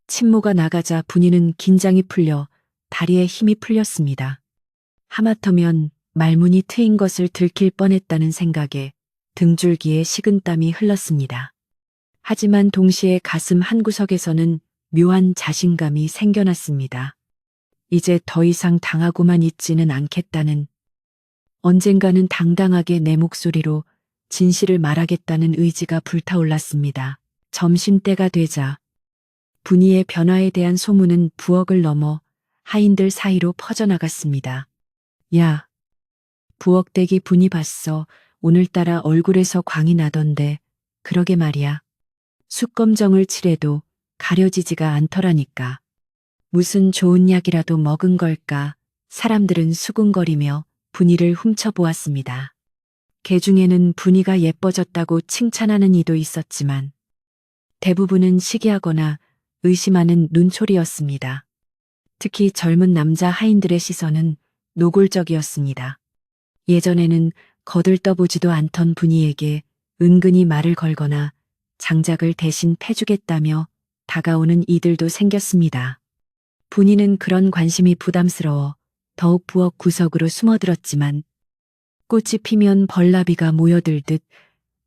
친모가 나가자 분이는 긴장이 풀려 다리에 힘이 풀렸습니다. 하마터면 말문이 트인 것을 들킬 뻔했다는 생각에 등줄기에 식은땀이 흘렀습니다. 하지만 동시에 가슴 한구석에서는 묘한 자신감이 생겨났습니다. 이제 더 이상 당하고만 있지는 않겠다는, 언젠가는 당당하게 내 목소리로 진실을 말하겠다는 의지가 불타올랐습니다. 점심때가 되자 분이의 변화에 대한 소문은 부엌을 넘어 하인들 사이로 퍼져나갔습니다. 야, 부엌대기 분이 봤어. 오늘따라 얼굴에서 광이 나던데. 그러게 말이야. 숯검정을 칠해도 가려지지가 않더라니까. 무슨 좋은 약이라도 먹은 걸까? 사람들은 수군거리며 분이를 훔쳐보았습니다. 개 중에는 분이가 예뻐졌다고 칭찬하는 이도 있었지만 대부분은 시기하거나 의심하는 눈초리였습니다. 특히 젊은 남자 하인들의 시선은 노골적이었습니다. 예전에는 거들떠보지도 않던 분이에게 은근히 말을 걸거나 장작을 대신 패주겠다며 다가오는 이들도 생겼습니다. 분이는 그런 관심이 부담스러워 더욱 부엌 구석으로 숨어들었지만 꽃이 피면 벌나비가 모여들듯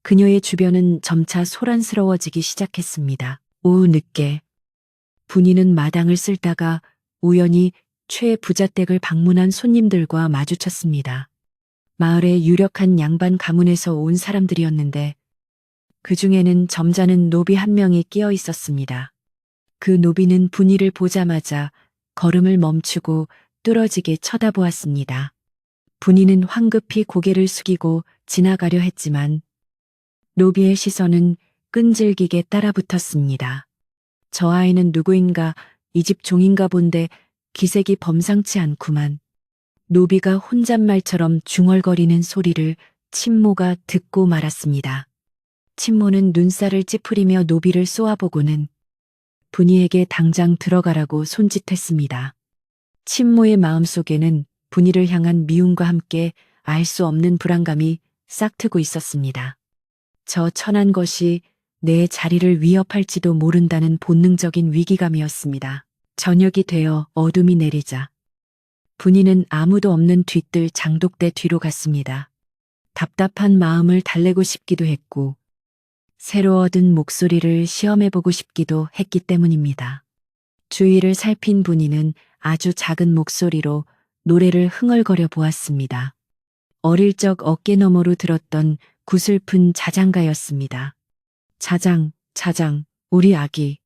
그녀의 주변은 점차 소란스러워지기 시작했습니다. 오후 늦게 분이는 마당을 쓸다가 우연히 최 부잣댁을 방문한 손님들과 마주쳤습니다. 마을의 유력한 양반 가문에서 온 사람들이었는데 그 중에는 점잖은 노비 한 명이 끼어 있었습니다. 그 노비는 분이를 보자마자 걸음을 멈추고 뚫어지게 쳐다보았습니다. 분이는 황급히 고개를 숙이고 지나가려 했지만 노비의 시선은 끈질기게 따라붙었습니다. 저 아이는 누구인가, 이 집 종인가 본데 기색이 범상치 않구만. 노비가 혼잣말처럼 중얼거리는 소리를 친모가 듣고 말았습니다. 친모는 눈살을 찌푸리며 노비를 쏘아보고는 분이에게 당장 들어가라고 손짓했습니다. 친모의 마음속에는 분이를 향한 미움과 함께 알 수 없는 불안감이 싹트고 있었습니다. 저 천한 것이 내 자리를 위협할지도 모른다는 본능적인 위기감이었습니다. 저녁이 되어 어둠이 내리자 분이는 아무도 없는 뒤뜰 장독대 뒤로 갔습니다. 답답한 마음을 달래고 싶기도 했고 새로 얻은 목소리를 시험해보고 싶기도 했기 때문입니다. 주위를 살핀 분이는 아주 작은 목소리로 노래를 흥얼거려 보았습니다. 어릴 적 어깨 너머로 들었던 구슬픈 자장가였습니다. 자장, 자장, 우리 아기.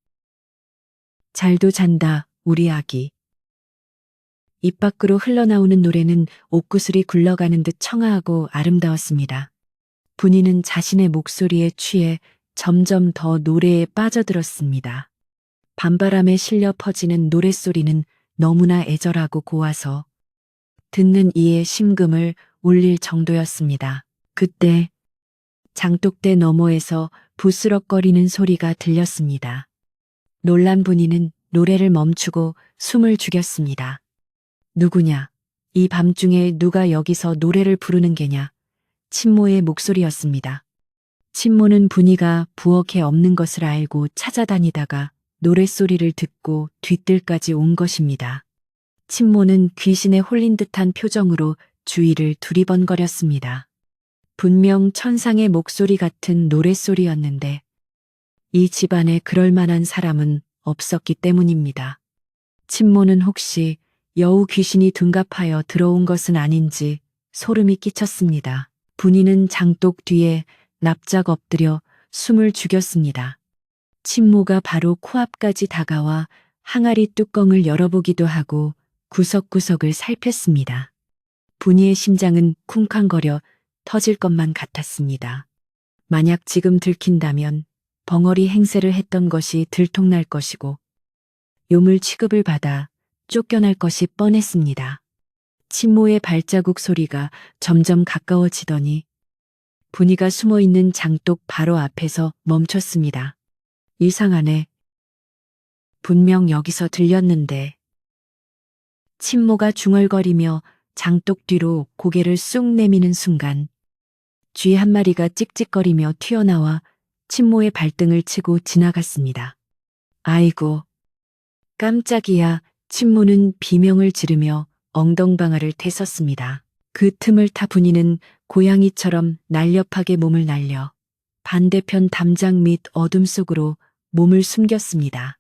잘도 잔다, 우리 아기. 입 밖으로 흘러나오는 노래는 옥구슬이 굴러가는 듯 청아하고 아름다웠습니다. 분이는 자신의 목소리에 취해 점점 더 노래에 빠져들었습니다. 밤바람에 실려 퍼지는 노랫소리는 너무나 애절하고 고와서 듣는 이의 심금을 울릴 정도였습니다. 그때 장독대 너머에서 부스럭거리는 소리가 들렸습니다. 놀란 분이는 노래를 멈추고 숨을 죽였습니다. 누구냐? 이 밤중에 누가 여기서 노래를 부르는 게냐? 친모의 목소리였습니다. 친모는 분이가 부엌에 없는 것을 알고 찾아다니다가 노랫소리를 듣고 뒤뜰까지 온 것입니다. 친모는 귀신에 홀린 듯한 표정으로 주위를 두리번거렸습니다. 분명 천상의 목소리 같은 노랫소리였는데 이 집안에 그럴 만한 사람은 없었기 때문입니다. 친모는 혹시 여우 귀신이 둔갑하여 들어온 것은 아닌지 소름이 끼쳤습니다. 분이는 장독 뒤에 납작 엎드려 숨을 죽였습니다. 친모가 바로 코앞까지 다가와 항아리 뚜껑을 열어보기도 하고 구석구석을 살폈습니다. 분이의 심장은 쿵쾅거려 터질 것만 같았습니다. 만약 지금 들킨다면 벙어리 행세를 했던 것이 들통날 것이고 요물 취급을 받아 쫓겨날 것이 뻔했습니다. 친모의 발자국 소리가 점점 가까워지더니 분이가 숨어있는 장독 바로 앞에서 멈췄습니다. 이상하네. 분명 여기서 들렸는데. 친모가 중얼거리며 장독 뒤로 고개를 쑥 내미는 순간 쥐 한 마리가 찍찍거리며 튀어나와 친모의 발등을 치고 지나갔습니다. 아이고, 깜짝이야. 친모는 비명을 지르며 엉덩방아를 대섰습니다. 그 틈을 타 분이는 고양이처럼 날렵하게 몸을 날려 반대편 담장 및 어둠 속으로 몸을 숨겼습니다.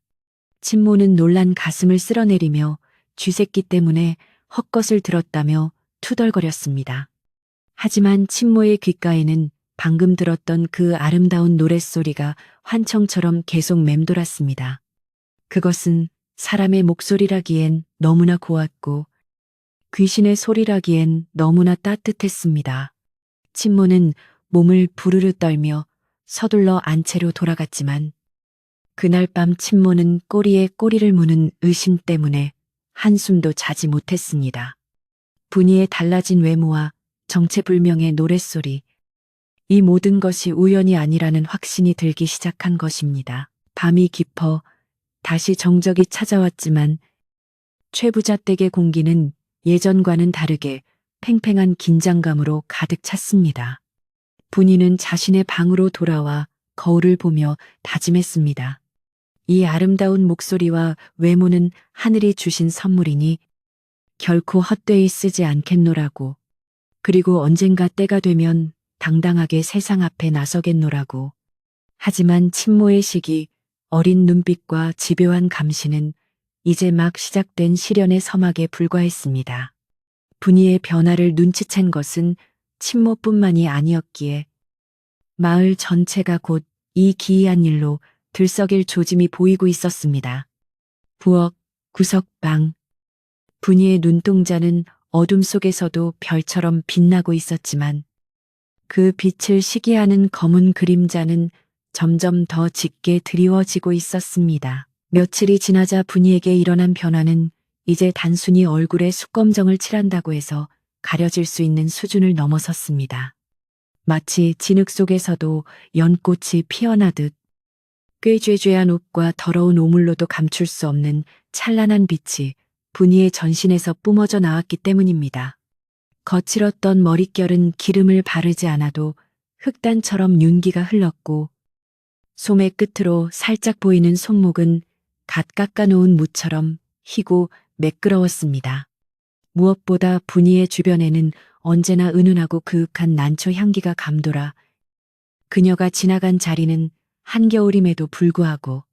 친모는 놀란 가슴을 쓸어내리며 쥐새끼 때문에 헛것을 들었다며 투덜거렸습니다. 하지만 친모의 귓가에는 방금 들었던 그 아름다운 노랫소리가 환청처럼 계속 맴돌았습니다. 그것은 사람의 목소리라기엔 너무나 고왔고 귀신의 소리라기엔 너무나 따뜻했습니다. 친모는 몸을 부르르 떨며 서둘러 안채로 돌아갔지만 그날 밤 친모는 꼬리에 꼬리를 무는 의심 때문에 한숨도 자지 못했습니다. 분이의 달라진 외모와 정체불명의 노랫소리, 이 모든 것이 우연이 아니라는 확신이 들기 시작한 것입니다. 밤이 깊어 다시 정적이 찾아왔지만 최부자댁의 공기는 예전과는 다르게 팽팽한 긴장감으로 가득 찼습니다. 분이는 자신의 방으로 돌아와 거울을 보며 다짐했습니다. 이 아름다운 목소리와 외모는 하늘이 주신 선물이니 결코 헛되이 쓰지 않겠노라고. 그리고 언젠가 때가 되면 당당하게 세상 앞에 나서겠노라고. 하지만 친모의 시기, 어린 눈빛과 집요한 감시는 이제 막 시작된 시련의 서막에 불과했습니다. 분이의 변화를 눈치챈 것은 친모뿐만이 아니었기에 마을 전체가 곧 이 기이한 일로 들썩일 조짐이 보이고 있었습니다. 부엌, 구석방. 분이의 눈동자는 어둠 속에서도 별처럼 빛나고 있었지만 그 빛을 시기하는 검은 그림자는 점점 더 짙게 드리워지고 있었습니다. 며칠이 지나자 분이에게 일어난 변화는 이제 단순히 얼굴에 숙검정을 칠한다고 해서 가려질 수 있는 수준을 넘어섰습니다. 마치 진흙 속에서도 연꽃이 피어나듯 꾀죄죄한 옷과 더러운 오물로도 감출 수 없는 찬란한 빛이 분이의 전신에서 뿜어져 나왔기 때문입니다. 거칠었던 머릿결은 기름을 바르지 않아도 흑단처럼 윤기가 흘렀고 소매 끝으로 살짝 보이는 손목은 갓 깎아놓은 무처럼 희고 매끄러웠습니다. 무엇보다 분이의 주변에는 언제나 은은하고 그윽한 난초 향기가 감돌아 그녀가 지나간 자리는 한겨울임에도 불구하고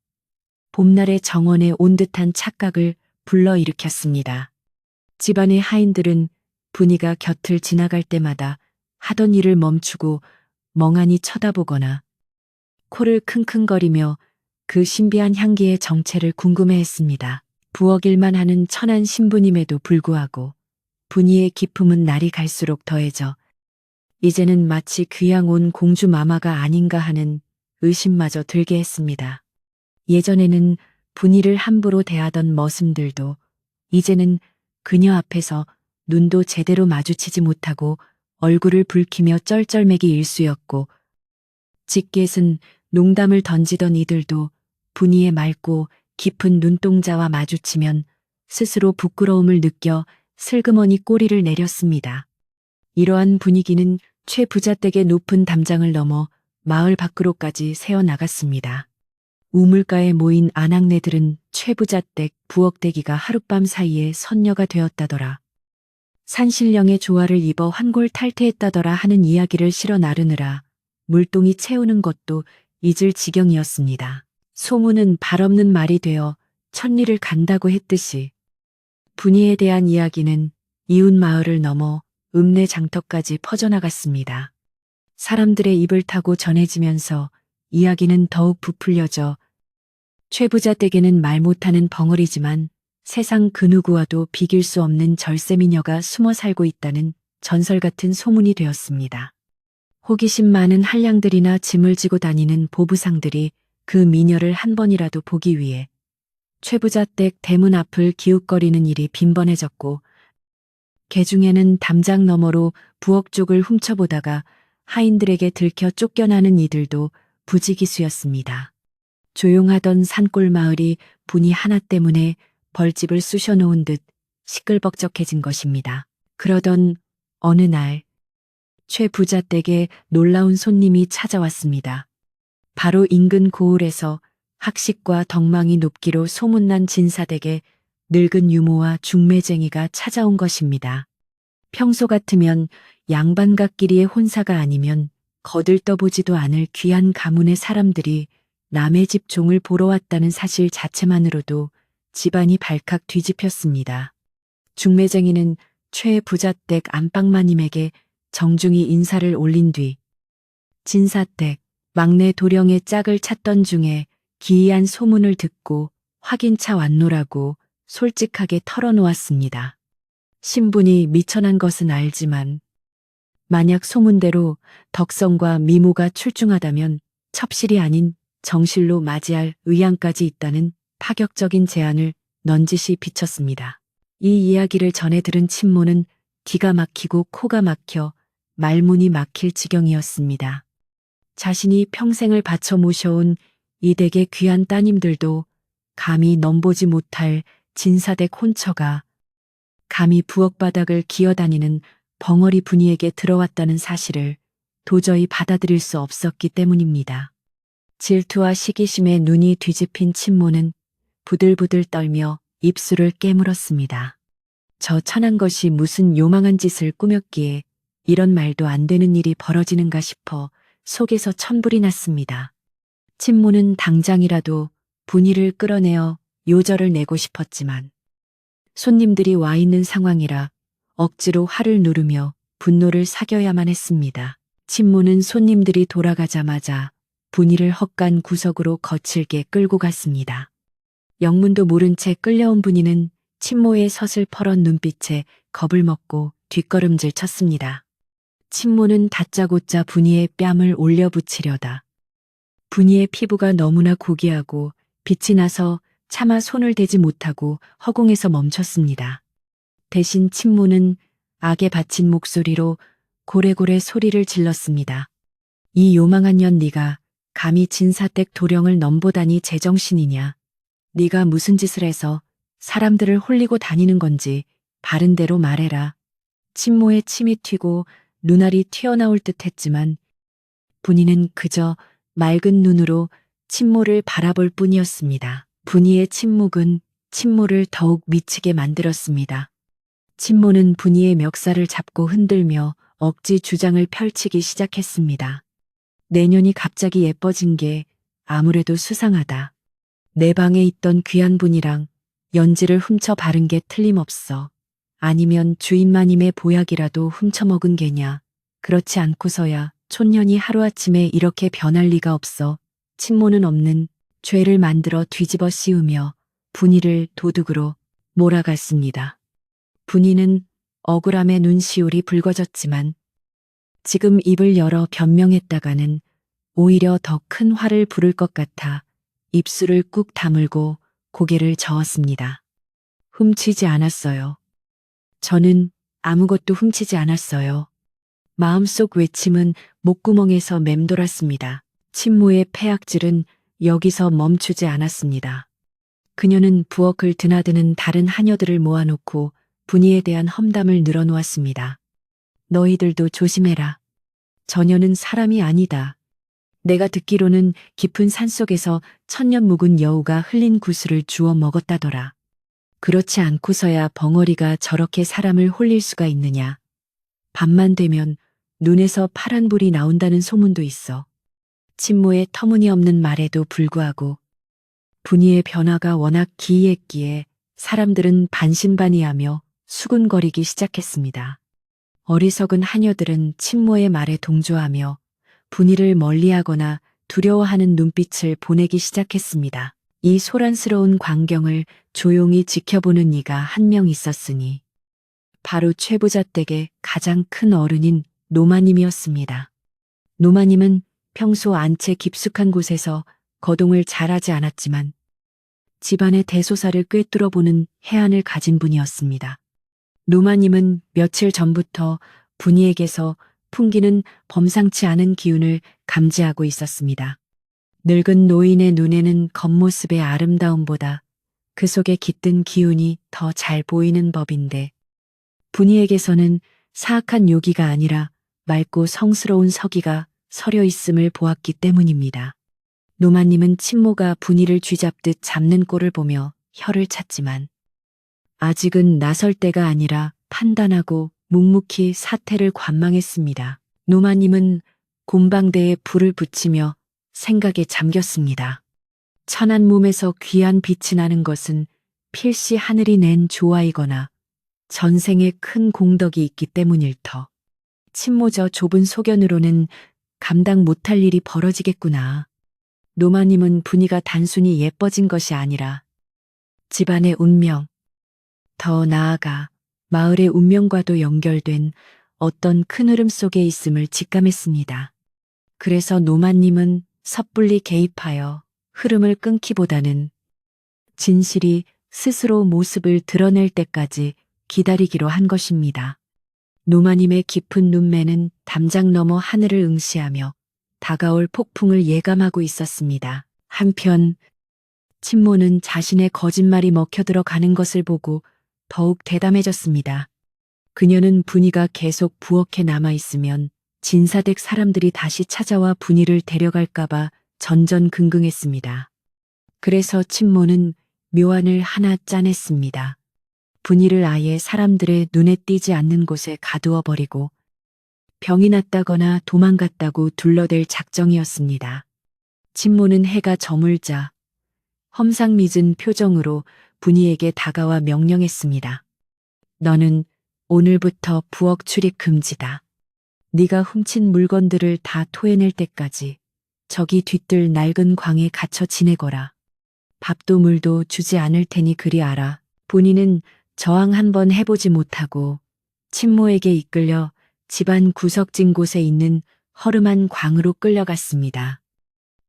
봄날의 정원에 온 듯한 착각을 불러일으켰습니다. 집안의 하인들은 분이가 곁을 지나갈 때마다 하던 일을 멈추고 멍하니 쳐다보거나 코를 킁킁거리며 그 신비한 향기의 정체를 궁금해했습니다. 부엌일만 하는 천한 신부님에도 불구하고 분이의 기품은 날이 갈수록 더해져 이제는 마치 귀양 온 공주 마마가 아닌가 하는 의심마저 들게 했습니다. 예전에는 분이를 함부로 대하던 머슴들도 이제는 그녀 앞에서 눈도 제대로 마주치지 못하고 얼굴을 붉히며 쩔쩔매기 일쑤였고 직겟은 농담을 던지던 이들도 분이의 맑고 깊은 눈동자와 마주치면 스스로 부끄러움을 느껴 슬그머니 꼬리를 내렸습니다. 이러한 분위기는 최 부자댁의 높은 담장을 넘어 마을 밖으로까지 새어나갔습니다. 우물가에 모인 아낙네들은 최 부자댁 부엌대기가 하룻밤 사이에 선녀가 되었다더라. 산신령의 조화를 입어 환골탈태했다더라 하는 이야기를 실어 나르느라 물동이 채우는 것도 잊을 지경이었습니다. 소문은 발없는 말이 되어 천리를 간다고 했듯이 분이에 대한 이야기는 이웃 마을을 넘어 읍내 장터까지 퍼져나갔습니다. 사람들의 입을 타고 전해지면서 이야기는 더욱 부풀려져 최 부자댁에는 말 못하는 벙어리지만 세상 그 누구와도 비길 수 없는 절세미녀가 숨어 살고 있다는 전설 같은 소문이 되었습니다. 호기심 많은 한량들이나 짐을 지고 다니는 보부상들이 그 미녀를 한 번이라도 보기 위해 최 부자댁 대문 앞을 기웃거리는 일이 빈번해졌고 개중에는 담장 너머로 부엌 쪽을 훔쳐보다가 하인들에게 들켜 쫓겨나는 이들도 부지기수였습니다. 조용하던 산골 마을이 분이 하나 때문에 벌집을 쑤셔놓은 듯 시끌벅적해진 것입니다. 그러던 어느 날 최 부자댁에 놀라운 손님이 찾아왔습니다. 바로 인근 고을에서 학식과 덕망이 높기로 소문난 진사댁에 늙은 유모와 중매쟁이가 찾아온 것입니다. 평소 같으면 양반갓끼리의 혼사가 아니면 거들떠보지도 않을 귀한 가문의 사람들이 남의 집 종을 보러 왔다는 사실 자체만으로도 집안이 발칵 뒤집혔습니다. 중매쟁이는 최 부자댁 안방마님에게 정중히 인사를 올린 뒤 진사댁 막내 도령의 짝을 찾던 중에 기이한 소문을 듣고 확인차 왔노라고 솔직하게 털어놓았습니다. 신분이 미천한 것은 알지만 만약 소문대로 덕성과 미모가 출중하다면 첩실이 아닌 정실로 맞이할 의향까지 있다는 파격적인 제안을 넌지시 비쳤습니다. 이 이야기를 전해 들은 친모는 기가 막히고 코가 막혀 말문이 막힐 지경이었습니다. 자신이 평생을 바쳐 모셔온 이 댁의 귀한 따님들도 감히 넘보지 못할 진사댁 혼처가 감히 부엌 바닥을 기어다니는 벙어리 분이에게 들어왔다는 사실을 도저히 받아들일 수 없었기 때문입니다. 질투와 시기심에 눈이 뒤집힌 친모는 부들부들 떨며 입술을 깨물었습니다. 저 천한 것이 무슨 요망한 짓을 꾸몄기에 이런 말도 안 되는 일이 벌어지는가 싶어 속에서 천불이 났습니다. 친모는 당장이라도 분이를 끌어내어 요절을 내고 싶었지만 손님들이 와 있는 상황이라 억지로 화를 누르며 분노를 사겨야만 했습니다. 친모는 손님들이 돌아가자마자 분이를 헛간 구석으로 거칠게 끌고 갔습니다. 영문도 모른 채 끌려온 분이는 친모의 서슬퍼런 눈빛에 겁을 먹고 뒷걸음질 쳤습니다. 친모는 다짜고짜 분이의 뺨을 올려붙이려다 분이의 피부가 너무나 고귀하고 빛이 나서 차마 손을 대지 못하고 허공에서 멈췄습니다. 대신 친모는 악에 바친 목소리로 고래고래 소리를 질렀습니다. 이 요망한 년 네가 감히 진사댁 도령을 넘보다니 제정신이냐. 네가 무슨 짓을 해서 사람들을 홀리고 다니는 건지 바른 대로 말해라. 친모에 침이 튀고 눈알이 튀어나올 듯 했지만 분이는 그저 맑은 눈으로 친모를 바라볼 뿐이었습니다. 분이의 침묵은 친모를 더욱 미치게 만들었습니다. 친모는 분이의 멱살을 잡고 흔들며 억지 주장을 펼치기 시작했습니다. 내년이 갑자기 예뻐진 게 아무래도 수상하다. 내 방에 있던 귀한 분이랑 연지를 훔쳐 바른 게 틀림없어. 아니면 주인마님의 보약이라도 훔쳐먹은 게냐. 그렇지 않고서야 촌년이 하루아침에 이렇게 변할 리가 없어. 친모는 없는 죄를 만들어 뒤집어 씌우며 분이를 도둑으로 몰아갔습니다. 분이는 억울함에 눈시울이 붉어졌지만 지금 입을 열어 변명했다가는 오히려 더 큰 화를 부를 것 같아 입술을 꾹 다물고 고개를 저었습니다. 훔치지 않았어요. 저는 아무것도 훔치지 않았어요. 마음속 외침은 목구멍에서 맴돌았습니다. 친모의 패악질은 여기서 멈추지 않았습니다. 그녀는 부엌을 드나드는 다른 하녀들을 모아놓고 분이에 대한 험담을 늘어놓았습니다. 너희들도 조심해라. 저녀는 사람이 아니다. 내가 듣기로는 깊은 산속에서 천년 묵은 여우가 흘린 구슬을 주워 먹었다더라. 그렇지 않고서야 벙어리가 저렇게 사람을 홀릴 수가 있느냐. 밤만 되면 눈에서 파란 불이 나온다는 소문도 있어. 친모의 터무니없는 말에도 불구하고 분이의 변화가 워낙 기이했기에 사람들은 반신반의하며 수군거리기 시작했습니다. 어리석은 하녀들은 친모의 말에 동조하며 분이를 멀리하거나 두려워하는 눈빛을 보내기 시작했습니다. 이 소란스러운 광경을 조용히 지켜보는 이가 한 명 있었으니 바로 최부자 댁의 가장 큰 어른인 노마님이었습니다. 노마님은 평소 안채 깊숙한 곳에서 거동을 잘하지 않았지만 집안의 대소사를 꿰뚫어 보는 해안을 가진 분이었습니다. 노마님은 며칠 전부터 분이에게서 풍기는 범상치 않은 기운을 감지하고 있었습니다. 늙은 노인의 눈에는 겉모습의 아름다움보다 그 속에 깃든 기운이 더 잘 보이는 법인데 분이에게서는 사악한 요기가 아니라 맑고 성스러운 서기가 서려 있음을 보았기 때문입니다. 노마님은 친모가 분이를 쥐잡듯 잡는 꼴을 보며 혀를 찼지만 아직은 나설 때가 아니라 판단하고 묵묵히 사태를 관망했습니다. 노마님은 곰방대에 불을 붙이며 생각에 잠겼습니다. 천한 몸에서 귀한 빛이 나는 것은 필시 하늘이 낸 조화이거나 전생에 큰 공덕이 있기 때문일 터. 친모 저 좁은 소견으로는 감당 못할 일이 벌어지겠구나. 노마님은 분이가 단순히 예뻐진 것이 아니라 집안의 운명, 더 나아가 마을의 운명과도 연결된 어떤 큰 흐름 속에 있음을 직감했습니다. 그래서 노마님은 섣불리 개입하여 흐름을 끊기보다는 진실이 스스로 모습을 드러낼 때까지 기다리기로 한 것입니다. 노마님의 깊은 눈매는 담장 너머 하늘을 응시하며 다가올 폭풍을 예감하고 있었습니다. 한편 친모는 자신의 거짓말이 먹혀들어 가는 것을 보고 더욱 대담해졌습니다. 그녀는 분이가 계속 부엌에 남아있으면 진사댁 사람들이 다시 찾아와 분이를 데려갈까봐 전전긍긍했습니다. 그래서 친모는 묘안을 하나 짜냈습니다. 분이를 아예 사람들의 눈에 띄지 않는 곳에 가두어 버리고 병이 났다거나 도망갔다고 둘러댈 작정이었습니다. 친모는 해가 저물자 험상궂은 표정으로 분이에게 다가와 명령했습니다. 너는 오늘부터 부엌 출입 금지다. 네가 훔친 물건들을 다 토해낼 때까지 저기 뒤뜰 낡은 광에 갇혀 지내거라. 밥도 물도 주지 않을 테니 그리 알아. 본인은 저항 한번 해보지 못하고 친모에게 이끌려 집안 구석진 곳에 있는 허름한 광으로 끌려갔습니다.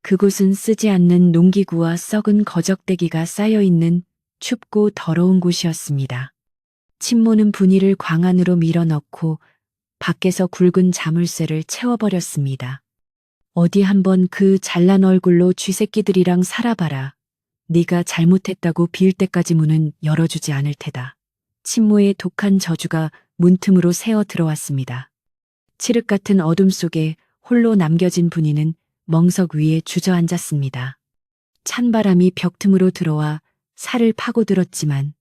그곳은 쓰지 않는 농기구와 썩은 거적대기가 쌓여있는 춥고 더러운 곳이었습니다. 친모는 분이를 광 안으로 밀어넣고 밖에서 굵은 자물쇠를 채워버렸습니다. 어디 한번 그 잘난 얼굴로 쥐새끼들이랑 살아봐라. 네가 잘못했다고 비일 때까지 문은 열어주지 않을 테다. 친모의 독한 저주가 문틈으로 새어 들어왔습니다. 칠흑 같은 어둠 속에 홀로 남겨진 분이는 멍석 위에 주저앉았습니다. 찬바람이 벽 틈으로 들어와 살을 파고들었지만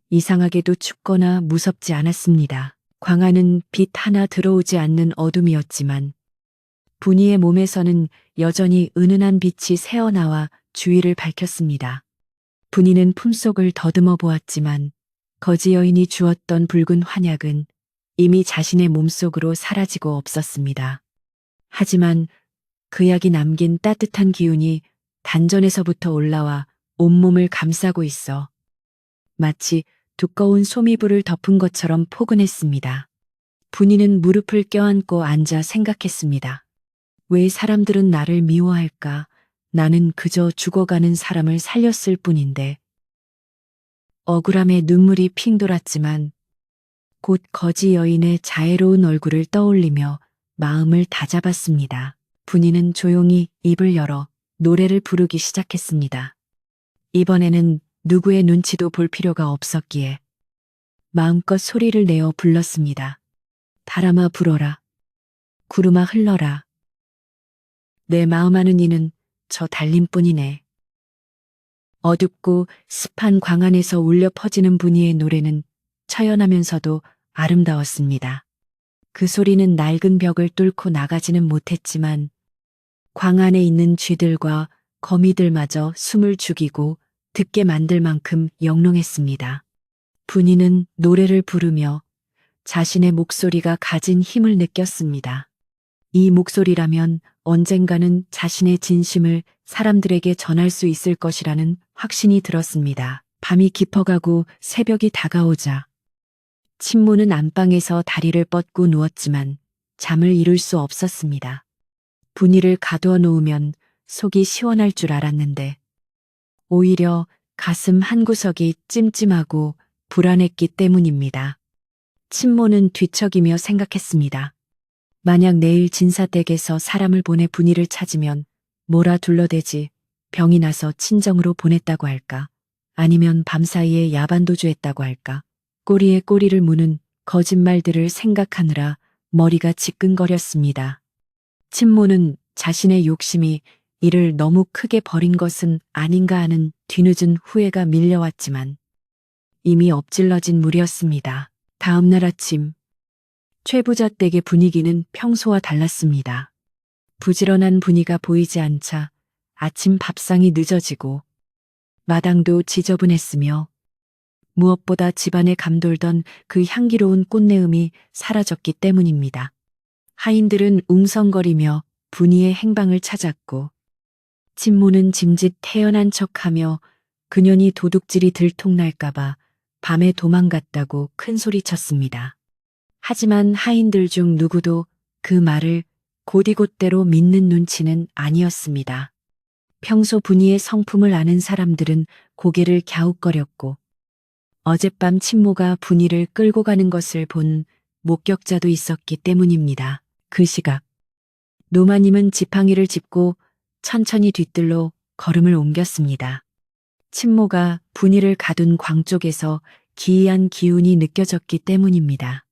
이상하게도 춥거나 무섭지 않았습니다. 광안은 빛 하나 들어오지 않는 어둠이었지만 분이의 몸에서는 여전히 은은한 빛이 새어나와 주위를 밝혔습니다. 분이는 품속을 더듬어 보았지만 거지 여인이 주었던 붉은 환약은 이미 자신의 몸속으로 사라지고 없었습니다. 하지만 그 약이 남긴 따뜻한 기운이 단전에서부터 올라와 온몸을 감싸고 있어 마치 두꺼운 소미불을 덮은 것처럼 포근했습니다. 분이는 무릎을 껴안고 앉아 생각했습니다. 왜 사람들은 나를 미워할까? 나는 그저 죽어가는 사람을 살렸을 뿐인데. 억울함에 눈물이 핑 돌았지만 곧 거지 여인의 자애로운 얼굴을 떠올리며 마음을 다잡았습니다. 분이는 조용히 입을 열어 노래를 부르기 시작했습니다. 이번에는 누구의 눈치도 볼 필요가 없었기에 마음껏 소리를 내어 불렀습니다. 바람아 불어라. 구름아 흘러라. 내 마음 아는 이는 저 달림뿐이네. 어둡고 습한 광안에서 울려 퍼지는 분이의 노래는 처연하면서도 아름다웠습니다. 그 소리는 낡은 벽을 뚫고 나가지는 못했지만 광안에 있는 쥐들과 거미들마저 숨을 죽이고 듣게 만들 만큼 영롱했습니다. 분이는 노래를 부르며 자신의 목소리가 가진 힘을 느꼈습니다. 이 목소리라면 언젠가는 자신의 진심을 사람들에게 전할 수 있을 것이라는 확신이 들었습니다. 밤이 깊어가고 새벽이 다가오자 친모는 안방에서 다리를 뻗고 누웠지만 잠을 이룰 수 없었습니다. 분이를 가두어 놓으면 속이 시원할 줄 알았는데 오히려 가슴 한구석이 찜찜하고 불안했기 때문입니다. 친모는 뒤척이며 생각했습니다. 만약 내일 진사댁에서 사람을 보내 분이를 찾으면 몰아 둘러대지 병이 나서 친정으로 보냈다고 할까? 아니면 밤사이에 야반도주했다고 할까? 꼬리에 꼬리를 무는 거짓말들을 생각하느라 머리가 지끈거렸습니다. 친모는 자신의 욕심이 이를 너무 크게 버린 것은 아닌가 하는 뒤늦은 후회가 밀려왔지만 이미 엎질러진 물이었습니다. 다음 날 아침 최부자 댁의 분위기는 평소와 달랐습니다. 부지런한 분위가 보이지 않자 아침 밥상이 늦어지고 마당도 지저분했으며 무엇보다 집안에 감돌던 그 향기로운 꽃내음이 사라졌기 때문입니다. 하인들은 웅성거리며 분이의 행방을 찾았고 친모는 짐짓 태연한 척하며 그년이 도둑질이 들통날까봐 밤에 도망갔다고 큰 소리쳤습니다. 하지만 하인들 중 누구도 그 말을 곧이곧대로 믿는 눈치는 아니었습니다. 평소 분이의 성품을 아는 사람들은 고개를 갸웃거렸고 어젯밤 친모가 분이를 끌고 가는 것을 본 목격자도 있었기 때문입니다. 그 시각 노마님은 지팡이를 짚고 천천히 뒤뜰로 걸음을 옮겼습니다. 친모가 분이를 가둔 광 쪽에서 기이한 기운이 느껴졌기 때문입니다.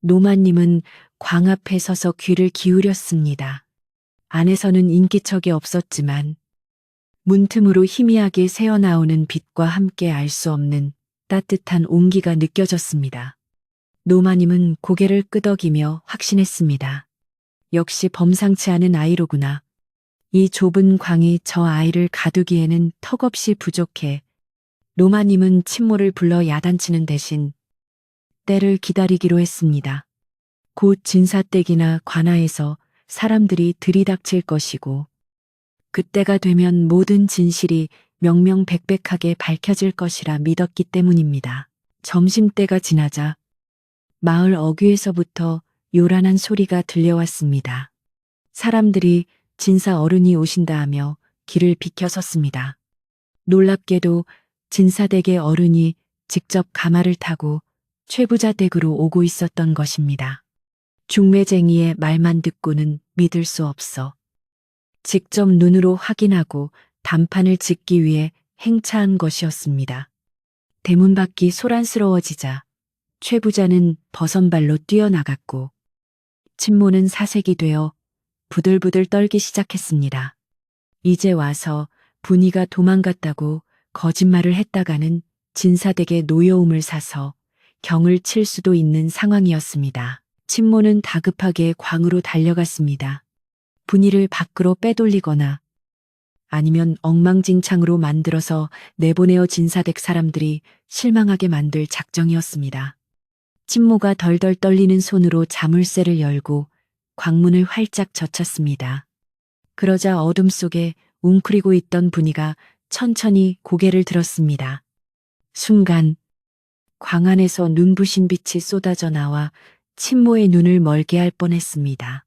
노마님은 광 앞에 서서 귀를 기울였습니다. 안에서는 인기척이 없었지만 문틈으로 희미하게 새어나오는 빛과 함께 알 수 없는 따뜻한 온기가 느껴졌습니다. 노마님은 고개를 끄덕이며 확신했습니다. 역시 범상치 않은 아이로구나. 이 좁은 광이 저 아이를 가두기에는 턱없이 부족해. 노마님은 친모를 불러 야단치는 대신 때를 기다리기로 했습니다. 곧 진사댁이나 관아에서 사람들이 들이닥칠 것이고 그때가 되면 모든 진실이 명명백백하게 밝혀질 것이라 믿었기 때문입니다. 점심때가 지나자 마을 어귀에서부터 요란한 소리가 들려왔습니다. 사람들이 진사 어른이 오신다 하며 길을 비켜섰습니다. 놀랍게도 진사댁의 어른이 직접 가마를 타고 최부자 댁으로 오고 있었던 것입니다. 중매쟁이의 말만 듣고는 믿을 수 없어. 직접 눈으로 확인하고 단판을 짓기 위해 행차한 것이었습니다. 대문 밖이 소란스러워지자 최 부자는 버선발로 뛰어나갔고 친모는 사색이 되어 부들부들 떨기 시작했습니다. 이제 와서 분이가 도망갔다고 거짓말을 했다가는 진사댁의 노여움을 사서 경을 칠 수도 있는 상황이었습니다. 친모는 다급하게 광으로 달려갔습니다. 분이를 밖으로 빼돌리거나 아니면 엉망진창으로 만들어서 내보내어 진사댁 사람들이 실망하게 만들 작정이었습니다. 친모가 덜덜 떨리는 손으로 자물쇠를 열고 광문을 활짝 젖혔습니다. 그러자 어둠 속에 웅크리고 있던 분이가 천천히 고개를 들었습니다. 순간 광 안에서 눈부신 빛이 쏟아져 나와 친모의 눈을 멀게 할 뻔했습니다.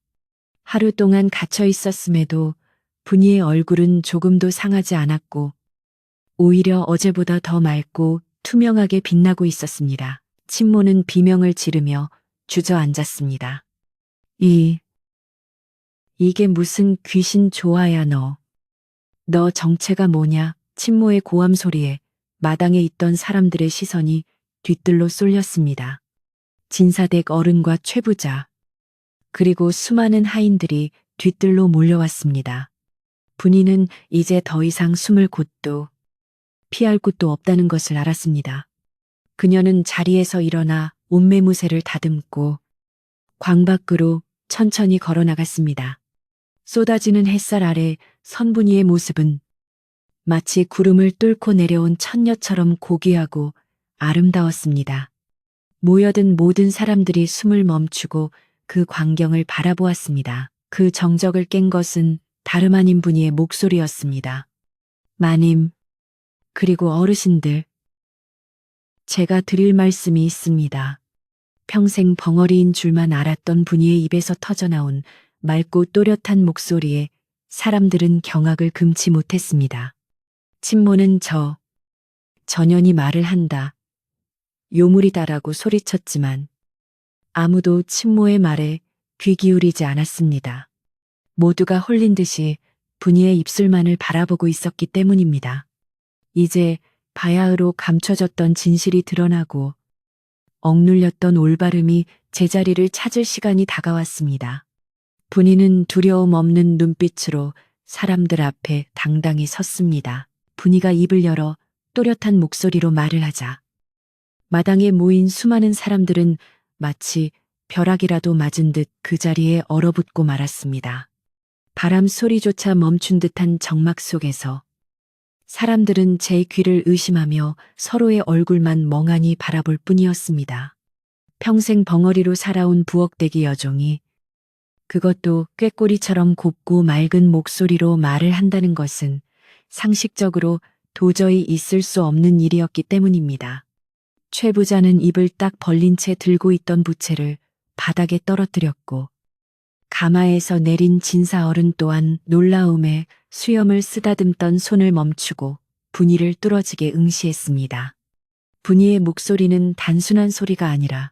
하루 동안 갇혀 있었음에도 분이의 얼굴은 조금도 상하지 않았고 오히려 어제보다 더 맑고 투명하게 빛나고 있었습니다. 친모는 비명을 지르며 주저앉았습니다. 이게 무슨 귀신 조화야 너. 너 정체가 뭐냐? 친모의 고함 소리에 마당에 있던 사람들의 시선이 뒤뜰로 쏠렸습니다. 진사댁 어른과 최부자, 그리고 수많은 하인들이 뒤뜰로 몰려왔습니다. 분이는 이제 더 이상 숨을 곳도 피할 곳도 없다는 것을 알았습니다. 그녀는 자리에서 일어나 옷매무새를 다듬고 광 밖으로 천천히 걸어 나갔습니다. 쏟아지는 햇살 아래 선분이의 모습은 마치 구름을 뚫고 내려온 천녀처럼 고귀하고 아름다웠습니다. 모여든 모든 사람들이 숨을 멈추고 그 광경을 바라보았습니다. 그 정적을 깬 것은 다름 아닌 분이의 목소리였습니다. 마님, 그리고 어르신들, 제가 드릴 말씀이 있습니다. 평생 벙어리인 줄만 알았던 분이의 입에서 터져나온 맑고 또렷한 목소리에 사람들은 경악을 금치 못했습니다. 친모는 전연이 말을 한다. 요물이다라고 소리쳤지만 아무도 친모의 말에 귀 기울이지 않았습니다. 모두가 홀린 듯이 분이의 입술만을 바라보고 있었기 때문입니다. 이제 바야흐로 감춰졌던 진실이 드러나고 억눌렸던 올바름이 제자리를 찾을 시간이 다가왔습니다. 분이는 두려움 없는 눈빛으로 사람들 앞에 당당히 섰습니다. 분이가 입을 열어 또렷한 목소리로 말을 하자 마당에 모인 수많은 사람들은 마치 벼락이라도 맞은 듯 그 자리에 얼어붙고 말았습니다. 바람 소리조차 멈춘 듯한 정막 속에서 사람들은 제 귀를 의심하며 서로의 얼굴만 멍하니 바라볼 뿐이었습니다. 평생 벙어리로 살아온 부엌대기 여종이 그것도 꾀꼬리처럼 곱고 맑은 목소리로 말을 한다는 것은 상식적으로 도저히 있을 수 없는 일이었기 때문입니다. 최 부자는 입을 딱 벌린 채 들고 있던 부채를 바닥에 떨어뜨렸고 가마에서 내린 진사 어른 또한 놀라움에 수염을 쓰다듬던 손을 멈추고 분이를 뚫어지게 응시했습니다. 분이의 목소리는 단순한 소리가 아니라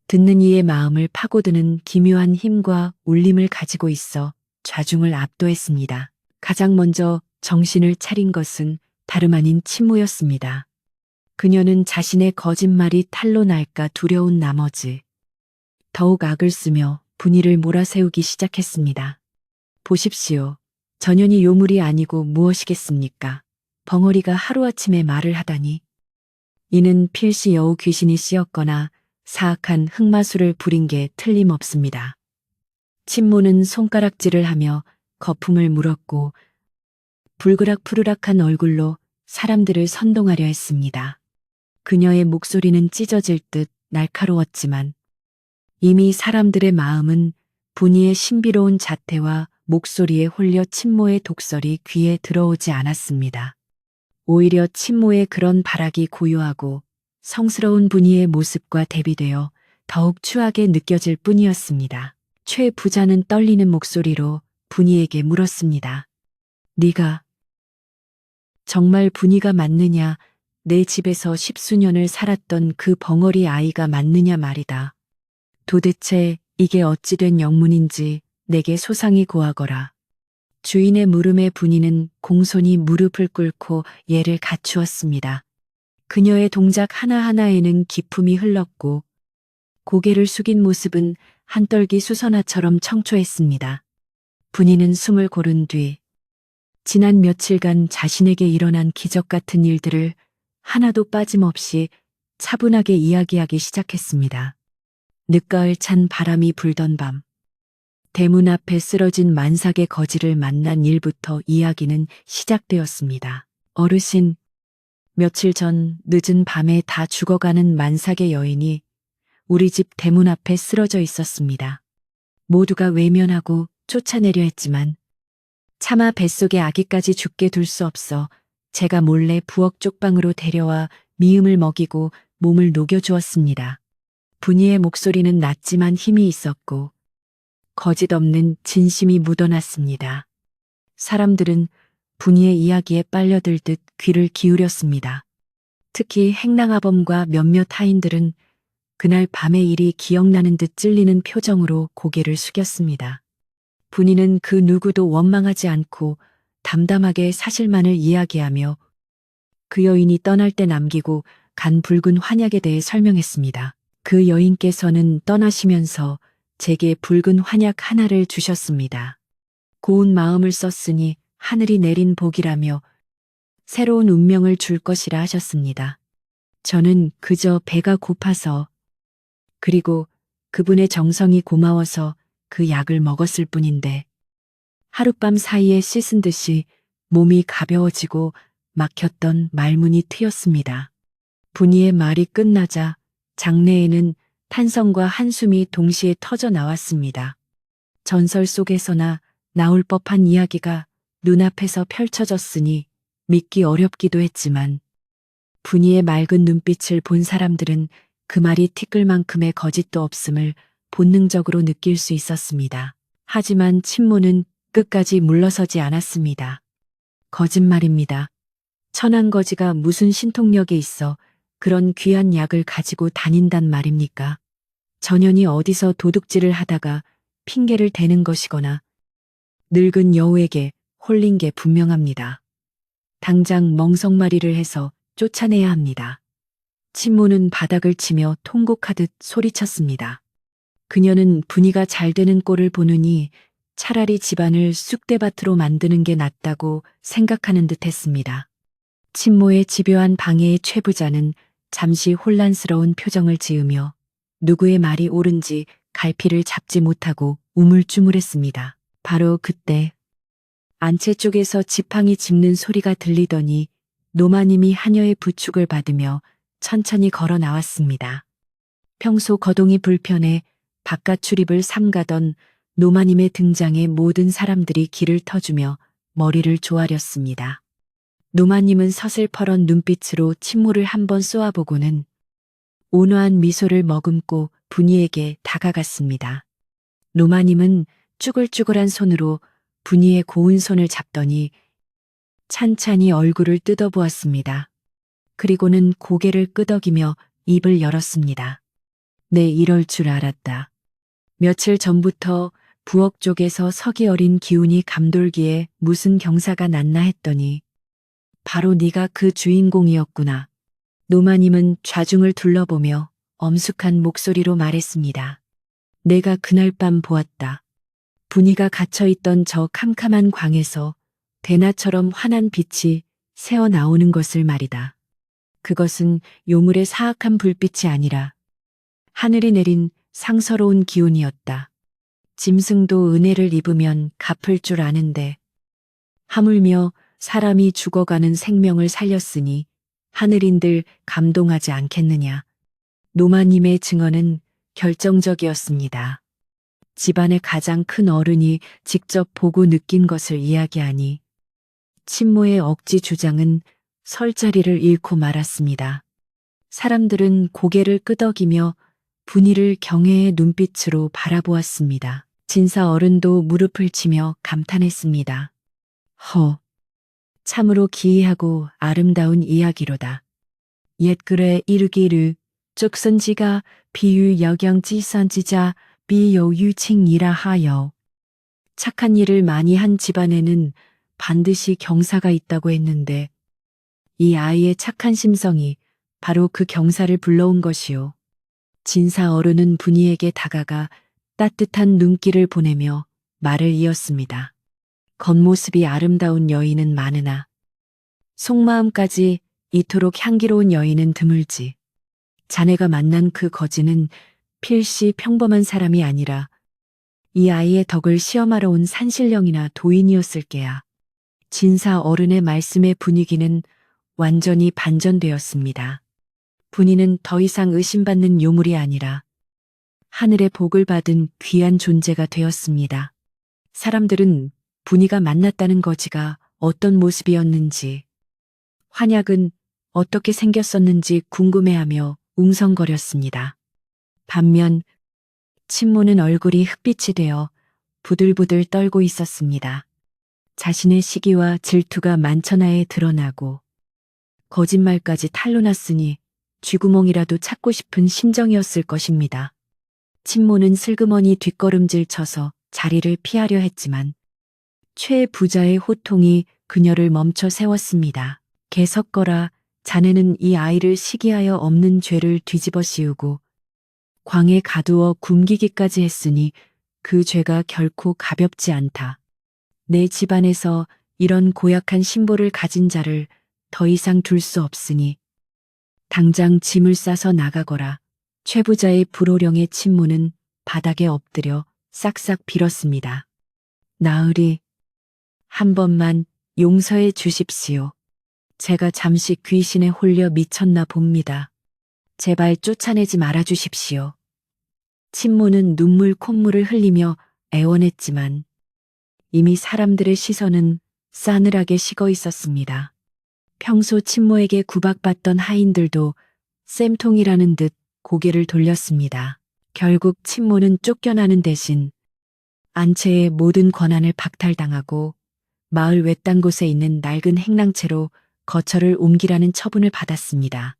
듣는 이의 마음을 파고드는 기묘한 힘과 울림을 가지고 있어 좌중을 압도했습니다. 가장 먼저 정신을 차린 것은 다름 아닌 친모였습니다. 그녀는 자신의 거짓말이 탄로 날까 두려운 나머지 더욱 악을 쓰며 분이를 몰아세우기 시작했습니다. 보십시오. 전연이 요물이 아니고 무엇이겠습니까? 벙어리가 하루아침에 말을 하다니. 이는 필시 여우 귀신이 씌었거나 사악한 흑마술을 부린 게 틀림없습니다. 친모는 손가락질을 하며 거품을 물었고 불그락푸르락한 얼굴로 사람들을 선동하려 했습니다. 그녀의 목소리는 찢어질 듯 날카로웠지만 이미 사람들의 마음은 분이의 신비로운 자태와 목소리에 홀려 친모의 독설이 귀에 들어오지 않았습니다. 오히려 친모의 그런 발악이 고요하고 성스러운 분이의 모습과 대비되어 더욱 추하게 느껴질 뿐이었습니다. 최 부자는 떨리는 목소리로 분이에게 물었습니다. 네가 정말 분이가 맞느냐? 내 집에서 10수년을 살았던 그 벙어리 아이가 맞느냐 말이다. 도대체 이게 어찌 된 영문인지 내게 소상히 고하거라. 주인의 물음에 분이는 공손히 무릎을 꿇고 예를 갖추었습니다. 그녀의 동작 하나하나에는 기품이 흘렀고 고개를 숙인 모습은 한떨기 수선화처럼 청초했습니다. 분이는 숨을 고른 뒤 지난 며칠간 자신에게 일어난 기적 같은 일들을 하나도 빠짐없이 차분하게 이야기하기 시작했습니다. 늦가을 찬 바람이 불던 밤, 대문 앞에 쓰러진 만삭의 거지를 만난 일부터 이야기는 시작되었습니다. 어르신, 며칠 전 늦은 밤에 다 죽어가는 만삭의 여인이 우리 집 대문 앞에 쓰러져 있었습니다. 모두가 외면하고 쫓아내려 했지만 차마 뱃속에 아기까지 죽게 둘 수 없어 제가 몰래 부엌 쪽방으로 데려와 미음을 먹이고 몸을 녹여주었습니다. 분이의 목소리는 낮지만 힘이 있었고 거짓 없는 진심이 묻어났습니다. 사람들은 분이의 이야기에 빨려들듯 귀를 기울였습니다. 특히 행랑아범과 몇몇 타인들은 그날 밤의 일이 기억나는 듯 찔리는 표정으로 고개를 숙였습니다. 분이는 그 누구도 원망하지 않고 담담하게 사실만을 이야기하며 그 여인이 떠날 때 남기고 간 붉은 환약에 대해 설명했습니다. 그 여인께서는 떠나시면서 제게 붉은 환약 하나를 주셨습니다. 고운 마음을 썼으니 하늘이 내린 복이라며 새로운 운명을 줄 것이라 하셨습니다. 저는 그저 배가 고파서 그리고 그분의 정성이 고마워서 그 약을 먹었을 뿐인데 하룻밤 사이에 씻은 듯이 몸이 가벼워지고 막혔던 말문이 트였습니다. 분이의 말이 끝나자 장내에는 탄성과 한숨이 동시에 터져 나왔습니다. 전설 속에서나 나올 법한 이야기가 눈앞에서 펼쳐졌으니 믿기 어렵기도 했지만 분이의 맑은 눈빛을 본 사람들은 그 말이 티끌 만큼의 거짓도 없음을 본능적으로 느낄 수 있었습니다. 하지만 친모는 끝까지 물러서지 않았습니다. 거짓말입니다. 천안거지가 무슨 신통력이 있어 그런 귀한 약을 가지고 다닌단 말입니까? 전현이 어디서 도둑질을 하다가 핑계를 대는 것이거나 늙은 여우에게 홀린 게 분명합니다. 당장 멍석마리를 해서 쫓아내야 합니다. 친모는 바닥을 치며 통곡하듯 소리쳤습니다. 그녀는 분이가 잘 되는 꼴을 보느니 차라리 집안을 쑥대밭으로 만드는 게 낫다고 생각하는 듯 했습니다. 친모의 집요한 방해의 최부자는 잠시 혼란스러운 표정을 지으며 누구의 말이 옳은지 갈피를 잡지 못하고 우물쭈물했습니다. 바로 그때 안채 쪽에서 지팡이 짚는 소리가 들리더니 노마님이 하녀의 부축을 받으며 천천히 걸어 나왔습니다. 평소 거동이 불편해 바깥 출입을 삼가던 노마님의 등장에 모든 사람들이 길을 터주며 머리를 조아렸습니다. 노마님은 서슬퍼런 눈빛으로 친모를 한번 쏘아보고는 온화한 미소를 머금고 분이에게 다가갔습니다. 노마님은 쭈글쭈글한 손으로 분이의 고운 손을 잡더니 찬찬히 얼굴을 뜯어보았습니다. 그리고는 고개를 끄덕이며 입을 열었습니다. 내 이럴 줄 알았다. 며칠 전부터 부엌 쪽에서 석이 어린 기운이 감돌기에 무슨 경사가 났나 했더니 바로 네가 그 주인공이었구나. 노마님은 좌중을 둘러보며 엄숙한 목소리로 말했습니다. 내가 그날 밤 보았다. 분이가 갇혀있던 저 캄캄한 광에서 대나처럼 환한 빛이 새어 나오는 것을 말이다. 그것은 요물의 사악한 불빛이 아니라 하늘이 내린 상서로운 기운이었다. 짐승도 은혜를 입으면 갚을 줄 아는데 하물며 사람이 죽어가는 생명을 살렸으니 하늘인들 감동하지 않겠느냐. 노마님의 증언은 결정적이었습니다. 집안의 가장 큰 어른이 직접 보고 느낀 것을 이야기하니 친모의 억지 주장은 설 자리를 잃고 말았습니다. 사람들은 고개를 끄덕이며 분이를 경애의 눈빛으로 바라보았습니다. 진사 어른도 무릎을 치며 감탄했습니다. 참으로 기이하고 아름다운 이야기로다. 옛글에 이르기를 쪽선지가 비유 여경지선지자 비요 유칭이라 하여. 착한 일을 많이 한 집안에는 반드시 경사가 있다고 했는데 이 아이의 착한 심성이 바로 그 경사를 불러온 것이요. 진사 어른은 분이에게 다가가 따뜻한 눈길을 보내며 말을 이었습니다. 겉모습이 아름다운 여인은 많으나 속마음까지 이토록 향기로운 여인은 드물지. 자네가 만난 그 거지는 필시 평범한 사람이 아니라 이 아이의 덕을 시험하러 온 산신령이나 도인이었을 게야. 진사 어른의 말씀의 분위기는 완전히 반전되었습니다. 분이는 더 이상 의심받는 요물이 아니라 하늘의 복을 받은 귀한 존재가 되었습니다. 사람들은 분이가 만났다는 거지가 어떤 모습이었는지, 환약은 어떻게 생겼었는지 궁금해하며 웅성거렸습니다. 반면 친모는 얼굴이 흑빛이 되어 부들부들 떨고 있었습니다. 자신의 시기와 질투가 만천하에 드러나고 거짓말까지 탄로났으니 쥐구멍이라도 찾고 싶은 심정이었을 것입니다. 친모는 슬그머니 뒷걸음질 쳐서 자리를 피하려 했지만 최 부자의 호통이 그녀를 멈춰 세웠습니다. 개석거라, 자네는 이 아이를 시기하여 없는 죄를 뒤집어 씌우고 광에 가두어 굶기기까지 했으니 그 죄가 결코 가볍지 않다. 내 집안에서 이런 고약한 신보를 가진 자를 더 이상 둘 수 없으니 당장 짐을 싸서 나가거라. 최 부자의 불호령의 친모는 바닥에 엎드려 싹싹 빌었습니다. 나으리, 한 번만 용서해 주십시오. 제가 잠시 귀신에 홀려 미쳤나 봅니다. 제발 쫓아내지 말아 주십시오. 친모는 눈물 콧물을 흘리며 애원했지만 이미 사람들의 시선은 싸늘하게 식어 있었습니다. 평소 친모에게 구박받던 하인들도 쌤통이라는 듯 고개를 돌렸습니다. 결국 친모는 쫓겨나는 대신 안채의 모든 권한을 박탈당하고 마을 외딴 곳에 있는 낡은 행랑채로 거처를 옮기라는 처분을 받았습니다.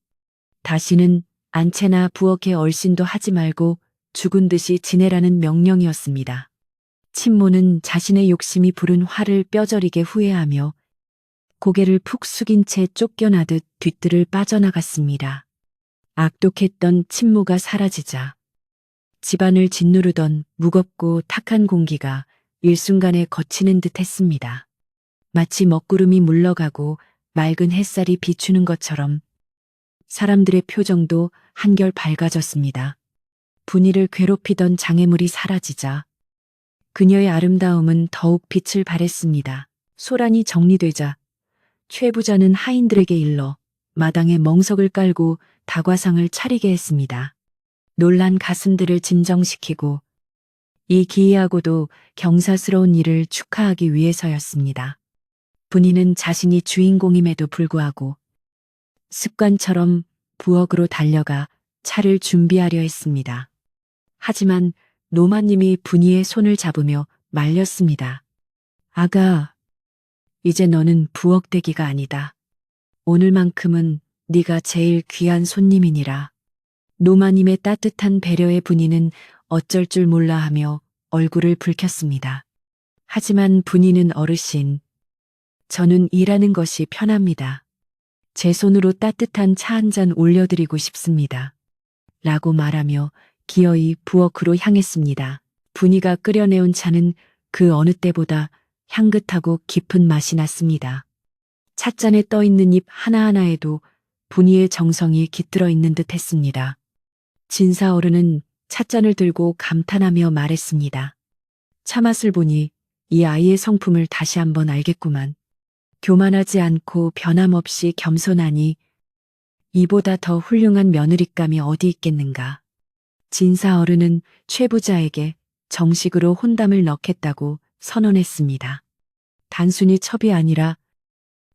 다시는 안채나 부엌에 얼씬도 하지 말고 죽은 듯이 지내라는 명령이었습니다. 친모는 자신의 욕심이 부른 화를 뼈저리게 후회하며 고개를 푹 숙인 채 쫓겨나듯 뒤뜰을 빠져나갔습니다. 악독했던 친모가 사라지자 집안을 짓누르던 무겁고 탁한 공기가 일순간에 거치는 듯 했습니다. 마치 먹구름이 물러가고 맑은 햇살이 비추는 것처럼 사람들의 표정도 한결 밝아졌습니다. 분이를 괴롭히던 장애물이 사라지자 그녀의 아름다움은 더욱 빛을 발했습니다. 소란이 정리되자 최 부자는 하인들에게 일러 마당에 멍석을 깔고 다과상을 차리게 했습니다. 놀란 가슴들을 진정시키고 이 기이하고도 경사스러운 일을 축하하기 위해서였습니다. 분이는 자신이 주인공임에도 불구하고 습관처럼 부엌으로 달려가 차를 준비하려 했습니다. 하지만 노마님이 분이의 손을 잡으며 말렸습니다. 아가, 이제 너는 부엌대기가 아니다. 오늘만큼은 네가 제일 귀한 손님이니라. 노마님의 따뜻한 배려에 분이는 어쩔 줄 몰라 하며 얼굴을 붉혔습니다. 하지만 분이는 어르신, 저는 일하는 것이 편합니다. 제 손으로 따뜻한 차 한 잔 올려드리고 싶습니다. 라고 말하며 기어이 부엌으로 향했습니다. 분이가 끓여내온 차는 그 어느 때보다 향긋하고 깊은 맛이 났습니다. 찻잔에 떠있는 잎 하나하나에도 분이의 정성이 깃들어 있는 듯 했습니다. 진사 어른은 찻잔을 들고 감탄하며 말했습니다. 차맛을 보니 이 아이의 성품을 다시 한번 알겠구만. 교만하지 않고 변함없이 겸손하니 이보다 더 훌륭한 며느리감이 어디 있겠는가. 진사 어른은 최 부자에게 정식으로 혼담을 넣겠다고 선언했습니다. 단순히 첩이 아니라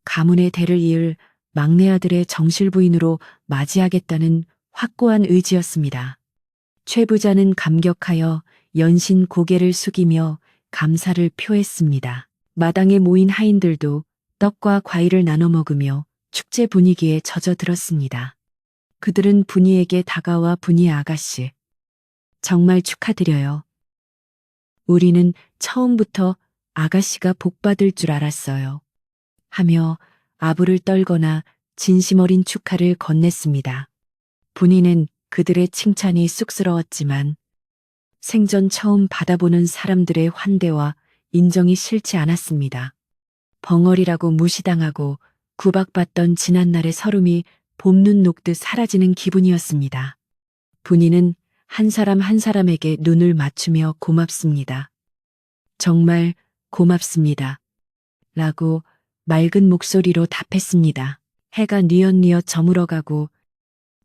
가문의 대를 이을 막내 아들의 정실 부인으로 맞이하겠다는 확고한 의지였습니다. 최 부자는 감격하여 연신 고개를 숙이며 감사를 표했습니다. 마당에 모인 하인들도 떡과 과일을 나눠 먹으며 축제 분위기에 젖어들었습니다. 그들은 분이에게 다가와 분이 아가씨, 정말 축하드려요. 우리는 처음부터 아가씨가 복받을 줄 알았어요. 하며 아부를 떨거나 진심 어린 축하를 건넸습니다. 분이는 그들의 칭찬이 쑥스러웠지만 생전 처음 받아보는 사람들의 환대와 인정이 싫지 않았습니다. 벙어리라고 무시당하고 구박받던 지난날의 서름이 봄눈 녹듯 사라지는 기분이었습니다. 분이는 한 사람 한 사람에게 눈을 맞추며 고맙습니다. 정말 고맙습니다. 라고 맑은 목소리로 답했습니다. 해가 뉘엿뉘엿 저물어가고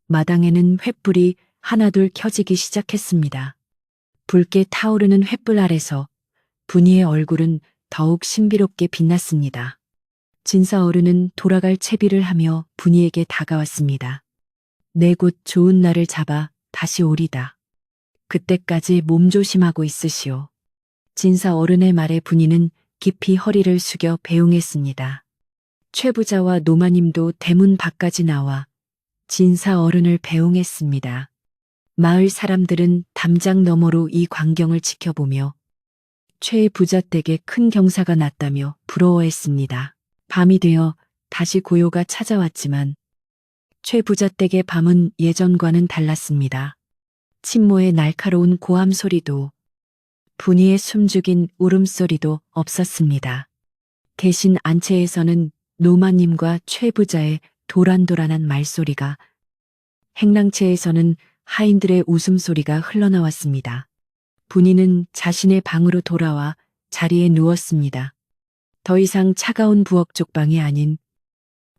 마당에는 횃불이 하나둘 켜지기 시작했습니다. 붉게 타오르는 횃불 아래서 분이의 얼굴은 더욱 신비롭게 빛났습니다. 진사 어른은 돌아갈 채비를 하며 분이에게 다가왔습니다. 내 곧 좋은 날을 잡아 다시 오리다. 그때까지 몸조심하고 있으시오. 진사 어른의 말에 분이는 깊이 허리를 숙여 배웅했습니다. 최 부자와 노마님도 대문 밖까지 나와 진사 어른을 배웅했습니다. 마을 사람들은 담장 너머로 이 광경을 지켜보며 최 부자 댁에 큰 경사가 났다며 부러워했습니다. 밤이 되어 다시 고요가 찾아왔지만 최 부자 댁의 밤은 예전과는 달랐습니다. 침모의 날카로운 고함 소리도 분이의 숨죽인 울음소리도 없었습니다. 대신 안채에서는 노마님과 최 부자의 도란도란한 말소리가, 행랑채에서는 하인들의 웃음소리가 흘러나왔습니다. 분이는 자신의 방으로 돌아와 자리에 누웠습니다. 더 이상 차가운 부엌 쪽방이 아닌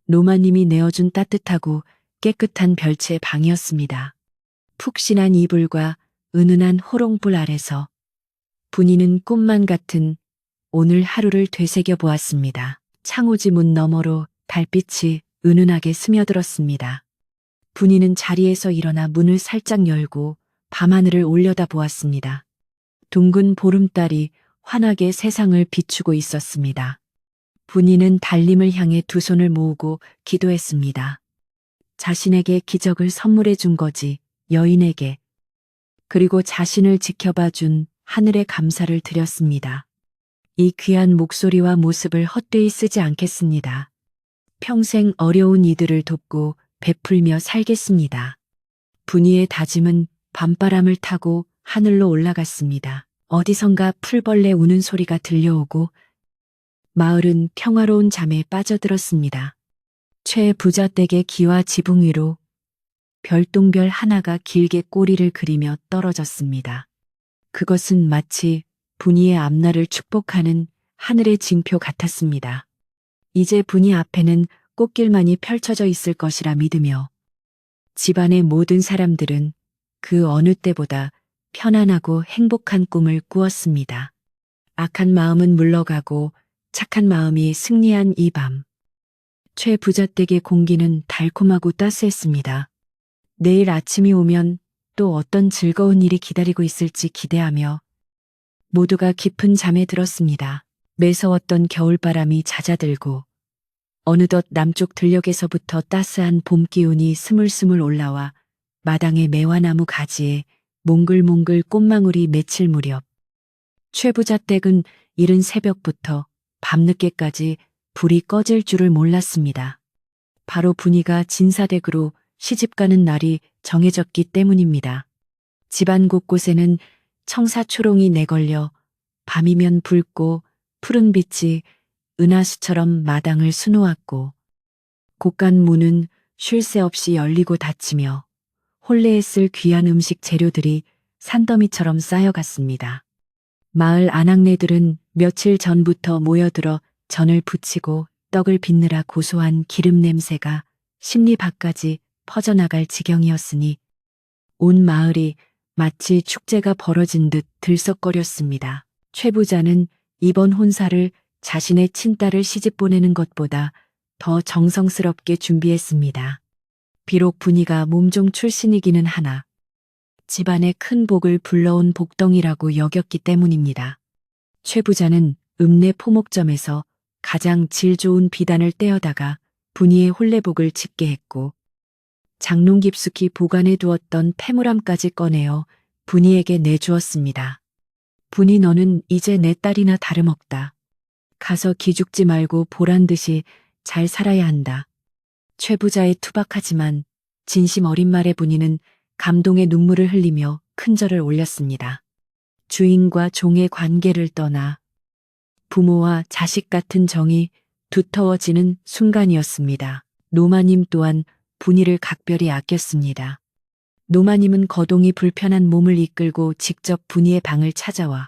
노마님이 내어준 따뜻하고 깨끗한 별채 방이었습니다. 푹신한 이불과 은은한 호롱불 아래서 분이는 꿈만 같은 오늘 하루를 되새겨 보았습니다. 창호지 문 너머로 달빛이 은은하게 스며들었습니다. 분이는 자리에서 일어나 문을 살짝 열고 밤하늘을 올려다 보았습니다. 둥근 보름달이 환하게 세상을 비추고 있었습니다. 분이는 달림을 향해 두 손을 모으고 기도했습니다. 자신에게 기적을 선물해 준 거지, 여인에게. 그리고 자신을 지켜봐 준 하늘에 감사를 드렸습니다. 이 귀한 목소리와 모습을 헛되이 쓰지 않겠습니다. 평생 어려운 이들을 돕고 베풀며 살겠습니다. 분이의 다짐은 밤바람을 타고 하늘로 올라갔습니다. 어디선가 풀벌레 우는 소리가 들려오고 마을은 평화로운 잠에 빠져들었습니다. 최 부자 댁의 기와 지붕 위로 별똥별 하나가 길게 꼬리를 그리며 떨어졌습니다. 그것은 마치 분이의 앞날을 축복하는 하늘의 징표 같았습니다. 이제 분이 앞에는 꽃길만이 펼쳐져 있을 것이라 믿으며 집안의 모든 사람들은 그 어느 때보다 편안하고 행복한 꿈을 꾸었습니다. 악한 마음은 물러가고 착한 마음이 승리한 이 밤. 최 부자 댁의 공기는 달콤하고 따스했습니다. 내일 아침이 오면 또 어떤 즐거운 일이 기다리고 있을지 기대하며 모두가 깊은 잠에 들었습니다. 매서웠던 겨울바람이 잦아들고 어느덧 남쪽 들녘에서부터 따스한 봄 기운이 스물스물 올라와 마당의 매화나무 가지에 몽글몽글 꽃망울이 맺힐 무렵 최 부자 댁은 이른 새벽부터 밤늦게까지 불이 꺼질 줄을 몰랐습니다. 바로 분이가 진사댁으로 시집가는 날이 정해졌기 때문입니다. 집안 곳곳에는 청사초롱이 내걸려 밤이면 붉고 푸른 빛이 은하수처럼 마당을 수놓았고 곳간 문은 쉴 새 없이 열리고 닫히며 혼례에 쓸 귀한 음식 재료들이 산더미처럼 쌓여갔습니다. 마을 아낙네들은 며칠 전부터 모여들어 전을 부치고 떡을 빚느라 고소한 기름 냄새가 심리 밖까지 퍼져나갈 지경이었으니 온 마을이 마치 축제가 벌어진 듯 들썩거렸습니다. 최 부자는 이번 혼사를 자신의 친딸을 시집 보내는 것보다 더 정성스럽게 준비했습니다. 비록 분이가 몸종 출신이기는 하나 집안에 큰 복을 불러온 복덩이라고 여겼기 때문입니다. 최 부자는 읍내 포목점에서 가장 질 좋은 비단을 떼어다가 분이의 혼례복을 집게 했고 장롱 깊숙이 보관해 두었던 패물함까지 꺼내어 분이에게 내주었습니다. 분이 너는 이제 내 딸이나 다름없다. 가서 기죽지 말고 보란 듯이 잘 살아야 한다. 최 부자의 투박하지만 진심 어린 말에 분이는 감동의 눈물을 흘리며 큰절을 올렸습니다. 주인과 종의 관계를 떠나 부모와 자식 같은 정이 두터워지는 순간이었습니다. 노마님 또한 분이를 각별히 아꼈습니다. 노마님은 거동이 불편한 몸을 이끌고 직접 분이의 방을 찾아와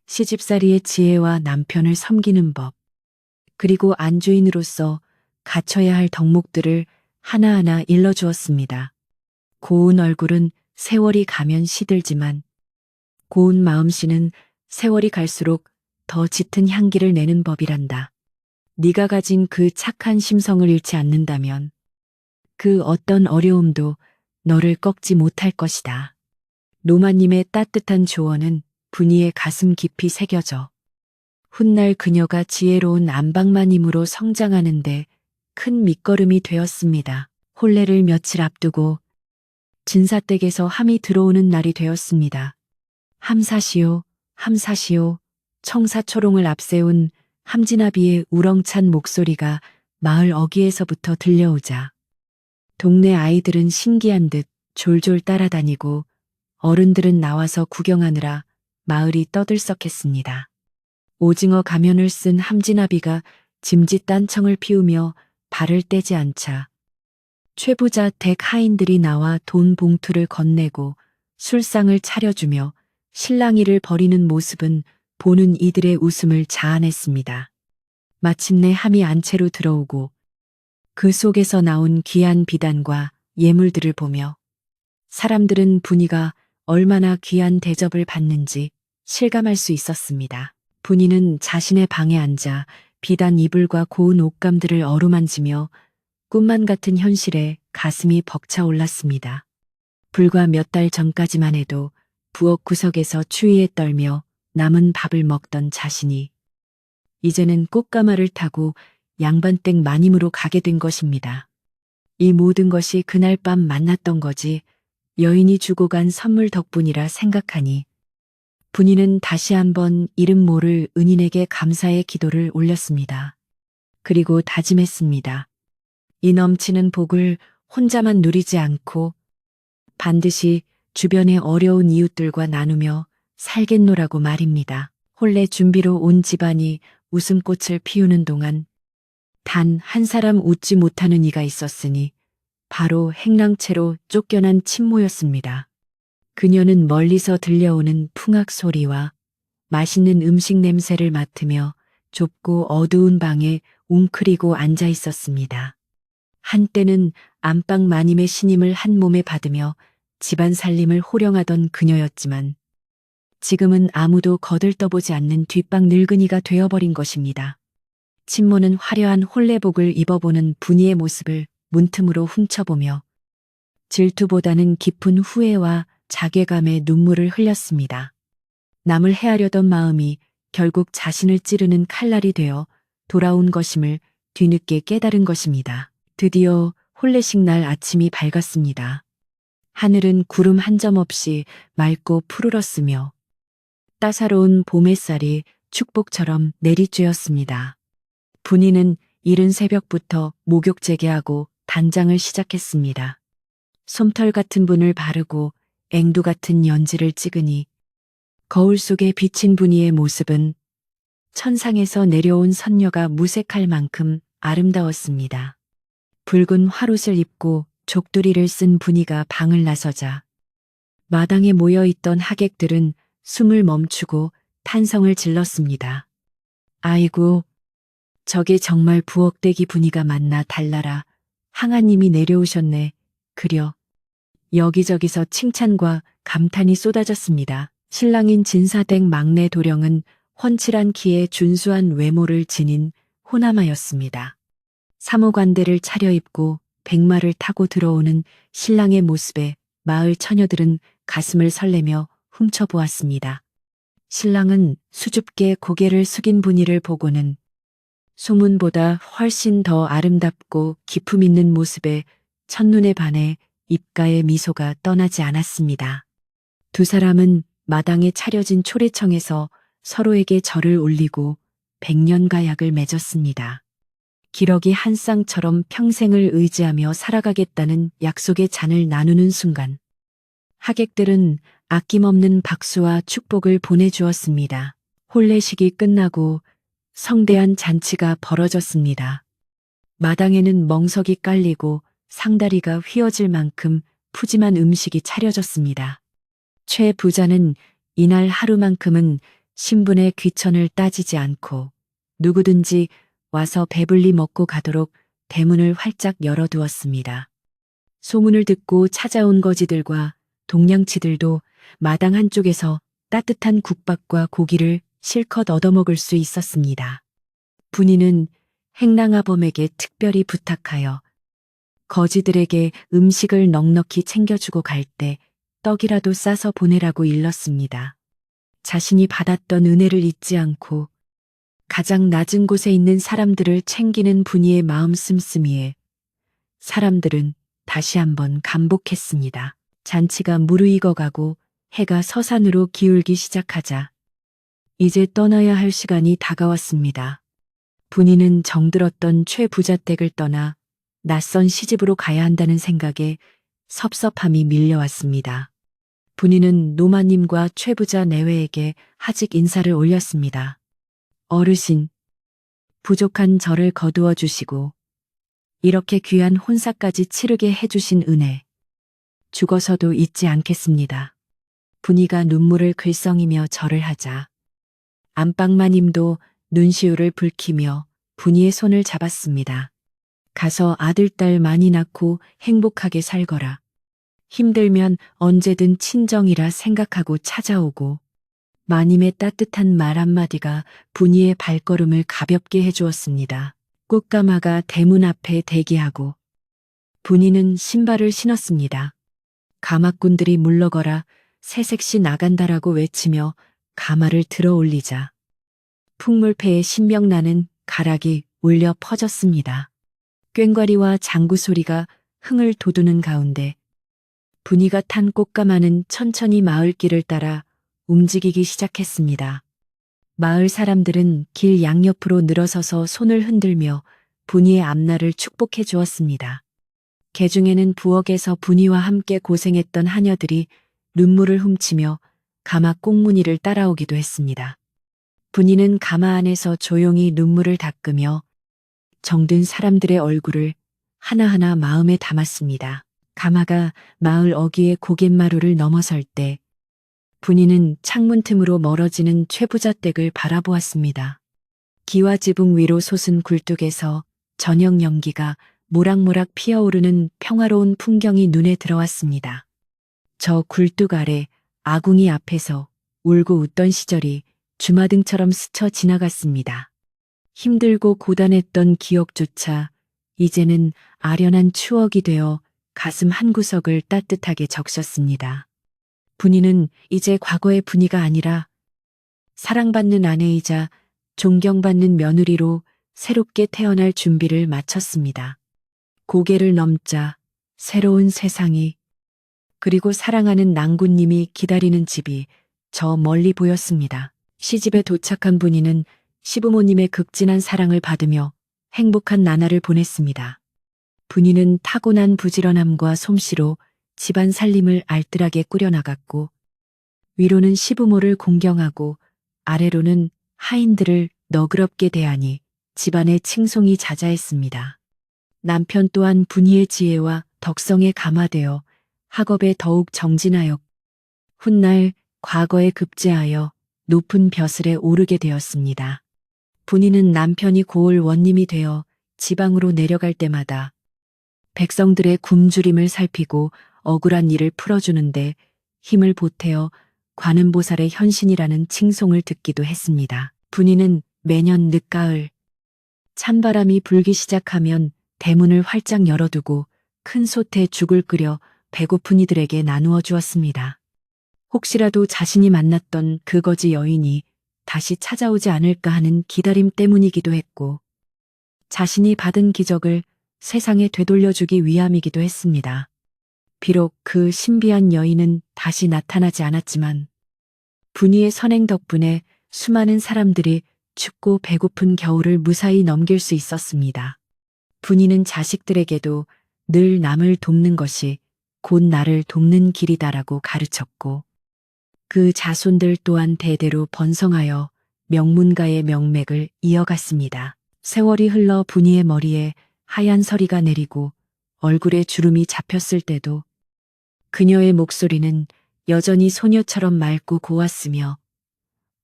시집살이의 지혜와 남편을 섬기는 법, 그리고 안주인으로서 갖춰야 할 덕목들을 하나하나 일러주었습니다. 고운 얼굴은 세월이 가면 시들지만 고운 마음씨는 세월이 갈수록 더 짙은 향기를 내는 법이란다. 네가 가진 그 착한 심성을 잃지 않는다면 그 어떤 어려움도 너를 꺾지 못할 것이다. 노마님의 따뜻한 조언은 분이의 가슴 깊이 새겨져 훗날 그녀가 지혜로운 안방마님으로 성장하는데 큰 밑거름이 되었습니다. 혼례를 며칠 앞두고 진사댁에서 함이 들어오는 날이 되었습니다. 함사시오, 함사시오, 청사초롱을 앞세운 함진아비의 우렁찬 목소리가 마을 어귀에서부터 들려오자 동네 아이들은 신기한 듯 졸졸 따라다니고 어른들은 나와서 구경하느라 마을이 떠들썩했습니다. 오징어 가면을 쓴 함진아비가 짐짓 딴청을 피우며 발을 떼지 않자 최부자 댁 하인들이 나와 돈 봉투를 건네고 술상을 차려주며 실랑이를 벌이는 모습은 보는 이들의 웃음을 자아냈습니다. 마침내 함이 안채로 들어오고 그 속에서 나온 귀한 비단과 예물들을 보며 사람들은 분이가 얼마나 귀한 대접을 받는지 실감할 수 있었습니다. 분이는 자신의 방에 앉아 비단 이불과 고운 옷감들을 어루만지며 꿈만 같은 현실에 가슴이 벅차올랐습니다. 불과 몇 달 전까지만 해도 부엌 구석에서 추위에 떨며 남은 밥을 먹던 자신이 이제는 꽃가마를 타고 양반댁 마님으로 가게 된 것입니다. 이 모든 것이 그날 밤 만났던 거지 여인이 주고 간 선물 덕분이라 생각하니 분이는 다시 한번 이름 모를 은인에게 감사의 기도를 올렸습니다. 그리고 다짐했습니다. 이 넘치는 복을 혼자만 누리지 않고 반드시 주변의 어려운 이웃들과 나누며 살겠노라고 말입니다. 혼례 준비로 온 집안이 웃음꽃을 피우는 동안 단 한 사람 웃지 못하는 이가 있었으니 바로 행랑채로 쫓겨난 친모였습니다. 그녀는 멀리서 들려오는 풍악 소리와 맛있는 음식 냄새를 맡으며 좁고 어두운 방에 웅크리고 앉아 있었습니다. 한때는 안방 마님의 신임을 한 몸에 받으며 집안 살림을 호령하던 그녀였지만 지금은 아무도 거들떠보지 않는 뒷방 늙은이가 되어버린 것입니다. 친모는 화려한 혼례복을 입어보는 분이의 모습을 문틈으로 훔쳐보며 질투보다는 깊은 후회와 자괴감에 눈물을 흘렸습니다. 남을 해하려던 마음이 결국 자신을 찌르는 칼날이 되어 돌아온 것임을 뒤늦게 깨달은 것입니다. 드디어 혼례식 날 아침이 밝았습니다. 하늘은 구름 한 점 없이 맑고 푸르렀으며 따사로운 봄 햇살이 축복처럼 내리쬐었습니다. 분이는 이른 새벽부터 목욕 재개하고 단장을 시작했습니다. 솜털 같은 분을 바르고 앵두 같은 연지를 찍으니 거울 속에 비친 분이의 모습은 천상에서 내려온 선녀가 무색할 만큼 아름다웠습니다. 붉은 화롯을 입고 족두리를 쓴 분이가 방을 나서자 마당에 모여있던 하객들은 숨을 멈추고 탄성을 질렀습니다. 아이고, 저게 정말 부엌대기 분이가 맞나 달라라. 항아님이 내려오셨네. 그려. 여기저기서 칭찬과 감탄이 쏟아졌습니다. 신랑인 진사댁 막내 도령은 훤칠한 키에 준수한 외모를 지닌 호남아였습니다. 사모관대를 차려입고 백마를 타고 들어오는 신랑의 모습에 마을 처녀들은 가슴을 설레며 훔쳐보았습니다. 신랑은 수줍게 고개를 숙인 분이를 보고는 소문보다 훨씬 더 아름답고 기품 있는 모습에 첫눈에 반해 입가의 미소가 떠나지 않았습니다. 두 사람은 마당에 차려진 초래청에서 서로에게 절을 올리고 백년가약을 맺었습니다. 기러기 한 쌍처럼 평생을 의지하며 살아가겠다는 약속의 잔을 나누는 순간 하객들은 아낌없는 박수와 축복을 보내주었습니다. 혼례식이 끝나고 성대한 잔치가 벌어졌습니다. 마당에는 멍석이 깔리고 상다리가 휘어질 만큼 푸짐한 음식이 차려졌습니다. 최 부자는 이날 하루만큼은 신분의 귀천을 따지지 않고 누구든지 와서 배불리 먹고 가도록 대문을 활짝 열어두었습니다. 소문을 듣고 찾아온 거지들과 동냥치들도 마당 한쪽에서 따뜻한 국밥과 고기를 실컷 얻어먹을 수 있었습니다. 분이는 행랑아범에게 특별히 부탁하여 거지들에게 음식을 넉넉히 챙겨주고 갈 때 떡이라도 싸서 보내라고 일렀습니다. 자신이 받았던 은혜를 잊지 않고 가장 낮은 곳에 있는 사람들을 챙기는 분이의 마음 씀씀이에 사람들은 다시 한번 감복했습니다. 잔치가 무르익어가고 해가 서산으로 기울기 시작하자 이제 떠나야 할 시간이 다가왔습니다. 분이는 정들었던 최 부자 댁을 떠나 낯선 시집으로 가야 한다는 생각에 섭섭함이 밀려왔습니다. 분이는 노마님과 최 부자 내외에게 하직 인사를 올렸습니다. 어르신, 부족한 저를 거두어 주시고 이렇게 귀한 혼사까지 치르게 해주신 은혜, 죽어서도 잊지 않겠습니다. 분이가 눈물을 글썽이며 절을 하자 안방마님도 눈시울을 붉히며 분이의 손을 잡았습니다. 가서 아들, 딸 많이 낳고 행복하게 살거라. 힘들면 언제든 친정이라 생각하고 찾아오고 마님의 따뜻한 말 한마디가 분이의 발걸음을 가볍게 해주었습니다. 꽃가마가 대문 앞에 대기하고 분이는 신발을 신었습니다. 가마꾼들이 물러거라 새색시 나간다라고 외치며 가마를 들어 올리자 풍물패에 신명나는 가락이 울려 퍼졌습니다. 꽹과리와 장구 소리가 흥을 돋우는 가운데 분이가 탄 꽃가마는 천천히 마을길을 따라 움직이기 시작했습니다. 마을 사람들은 길 양옆으로 늘어서서 손을 흔들며 분이의 앞날을 축복해 주었습니다. 개중에는 부엌에서 분이와 함께 고생했던 하녀들이 눈물을 훔치며 가마 꽁무니를 따라오기도 했습니다. 분이는 가마 안에서 조용히 눈물을 닦으며 정든 사람들의 얼굴을 하나하나 마음에 담았습니다. 가마가 마을 어귀의 고갯마루를 넘어설 때 분이는 창문 틈으로 멀어지는 최부자 댁을 바라보았습니다. 기와지붕 위로 솟은 굴뚝에서 저녁 연기가 모락모락 피어오르는 평화로운 풍경이 눈에 들어왔습니다. 저 굴뚝 아래 아궁이 앞에서 울고 웃던 시절이 주마등처럼 스쳐 지나갔습니다. 힘들고 고단했던 기억조차 이제는 아련한 추억이 되어 가슴 한구석을 따뜻하게 적셨습니다. 분이는 이제 과거의 분이가 아니라 사랑받는 아내이자 존경받는 며느리로 새롭게 태어날 준비를 마쳤습니다. 고개를 넘자 새로운 세상이 그리고 사랑하는 낭군님이 기다리는 집이 저 멀리 보였습니다. 시집에 도착한 분이는 시부모님의 극진한 사랑을 받으며 행복한 나날을 보냈습니다. 분이는 타고난 부지런함과 솜씨로 집안 살림을 알뜰하게 꾸려나갔고 위로는 시부모를 공경하고 아래로는 하인들을 너그럽게 대하니 집안의 칭송이 자자했습니다. 남편 또한 분이의 지혜와 덕성에 감화되어 학업에 더욱 정진하여 훗날 과거에 급제하여 높은 벼슬에 오르게 되었습니다. 분이는 남편이 고을 원님이 되어 지방으로 내려갈 때마다 백성들의 굶주림을 살피고 억울한 일을 풀어주는데 힘을 보태어 관음보살의 현신이라는 칭송을 듣기도 했습니다. 분이는 매년 늦가을 찬바람이 불기 시작하면 대문을 활짝 열어두고 큰 솥에 죽을 끓여 배고픈 이들에게 나누어 주었습니다. 혹시라도 자신이 만났던 그 거지 여인이 다시 찾아오지 않을까 하는 기다림 때문이기도 했고 자신이 받은 기적을 세상에 되돌려주기 위함이기도 했습니다. 비록 그 신비한 여인은 다시 나타나지 않았지만 분이의 선행 덕분에 수많은 사람들이 춥고 배고픈 겨울을 무사히 넘길 수 있었습니다. 분이는 자식들에게도 늘 남을 돕는 것이 곧 나를 돕는 길이다라고 가르쳤고 그 자손들 또한 대대로 번성하여 명문가의 명맥을 이어갔습니다. 세월이 흘러 분이의 머리에 하얀 서리가 내리고 얼굴에 주름이 잡혔을 때도 그녀의 목소리는 여전히 소녀처럼 맑고 고왔으며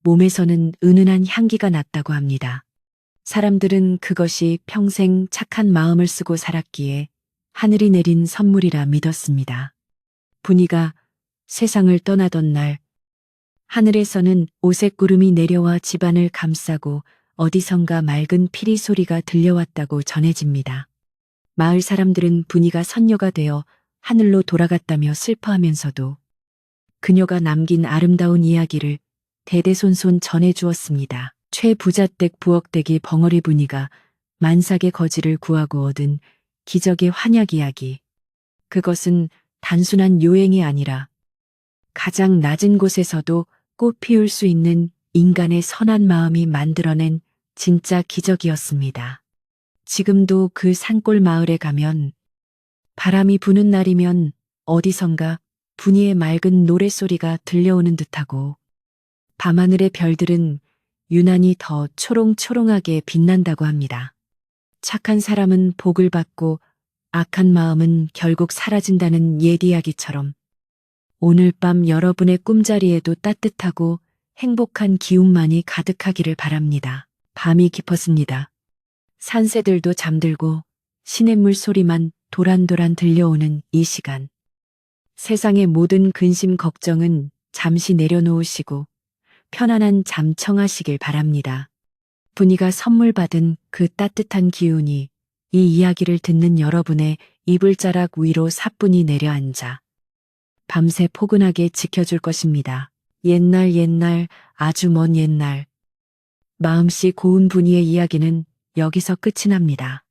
몸에서는 은은한 향기가 났다고 합니다. 사람들은 그것이 평생 착한 마음을 쓰고 살았기에 하늘이 내린 선물이라 믿었습니다. 분이가 세상을 떠나던 날 하늘에서는 오색 구름이 내려와 집안을 감싸고 어디선가 맑은 피리 소리가 들려왔다고 전해집니다. 마을 사람들은 분이가 선녀가 되어 하늘로 돌아갔다며 슬퍼하면서도 그녀가 남긴 아름다운 이야기를 대대손손 전해주었습니다. 최부자댁 부엌댁이 벙어리 분이가 만삭의 거지를 구하고 얻은 기적의 환약 이야기. 그것은 단순한 요행이 아니라 가장 낮은 곳에서도 꽃 피울 수 있는 인간의 선한 마음이 만들어낸 진짜 기적이었습니다. 지금도 그 산골 마을에 가면 바람이 부는 날이면 어디선가 분이의 맑은 노랫소리가 들려오는 듯하고 밤하늘의 별들은 유난히 더 초롱초롱하게 빛난다고 합니다. 착한 사람은 복을 받고 악한 마음은 결국 사라진다는 옛 이야기처럼 오늘 밤 여러분의 꿈자리에도 따뜻하고 행복한 기운만이 가득하기를 바랍니다. 밤이 깊었습니다. 산새들도 잠들고 시냇물 소리만 도란도란 들려오는 이 시간. 세상의 모든 근심 걱정은 잠시 내려놓으시고 편안한 잠 청하시길 바랍니다. 분이가 선물 받은 그 따뜻한 기운이 이 이야기를 듣는 여러분의 이불자락 위로 사뿐히 내려앉아 밤새 포근하게 지켜줄 것입니다. 옛날 아주 먼 옛날 마음씨 고운 분이의 이야기는 여기서 끝이 납니다.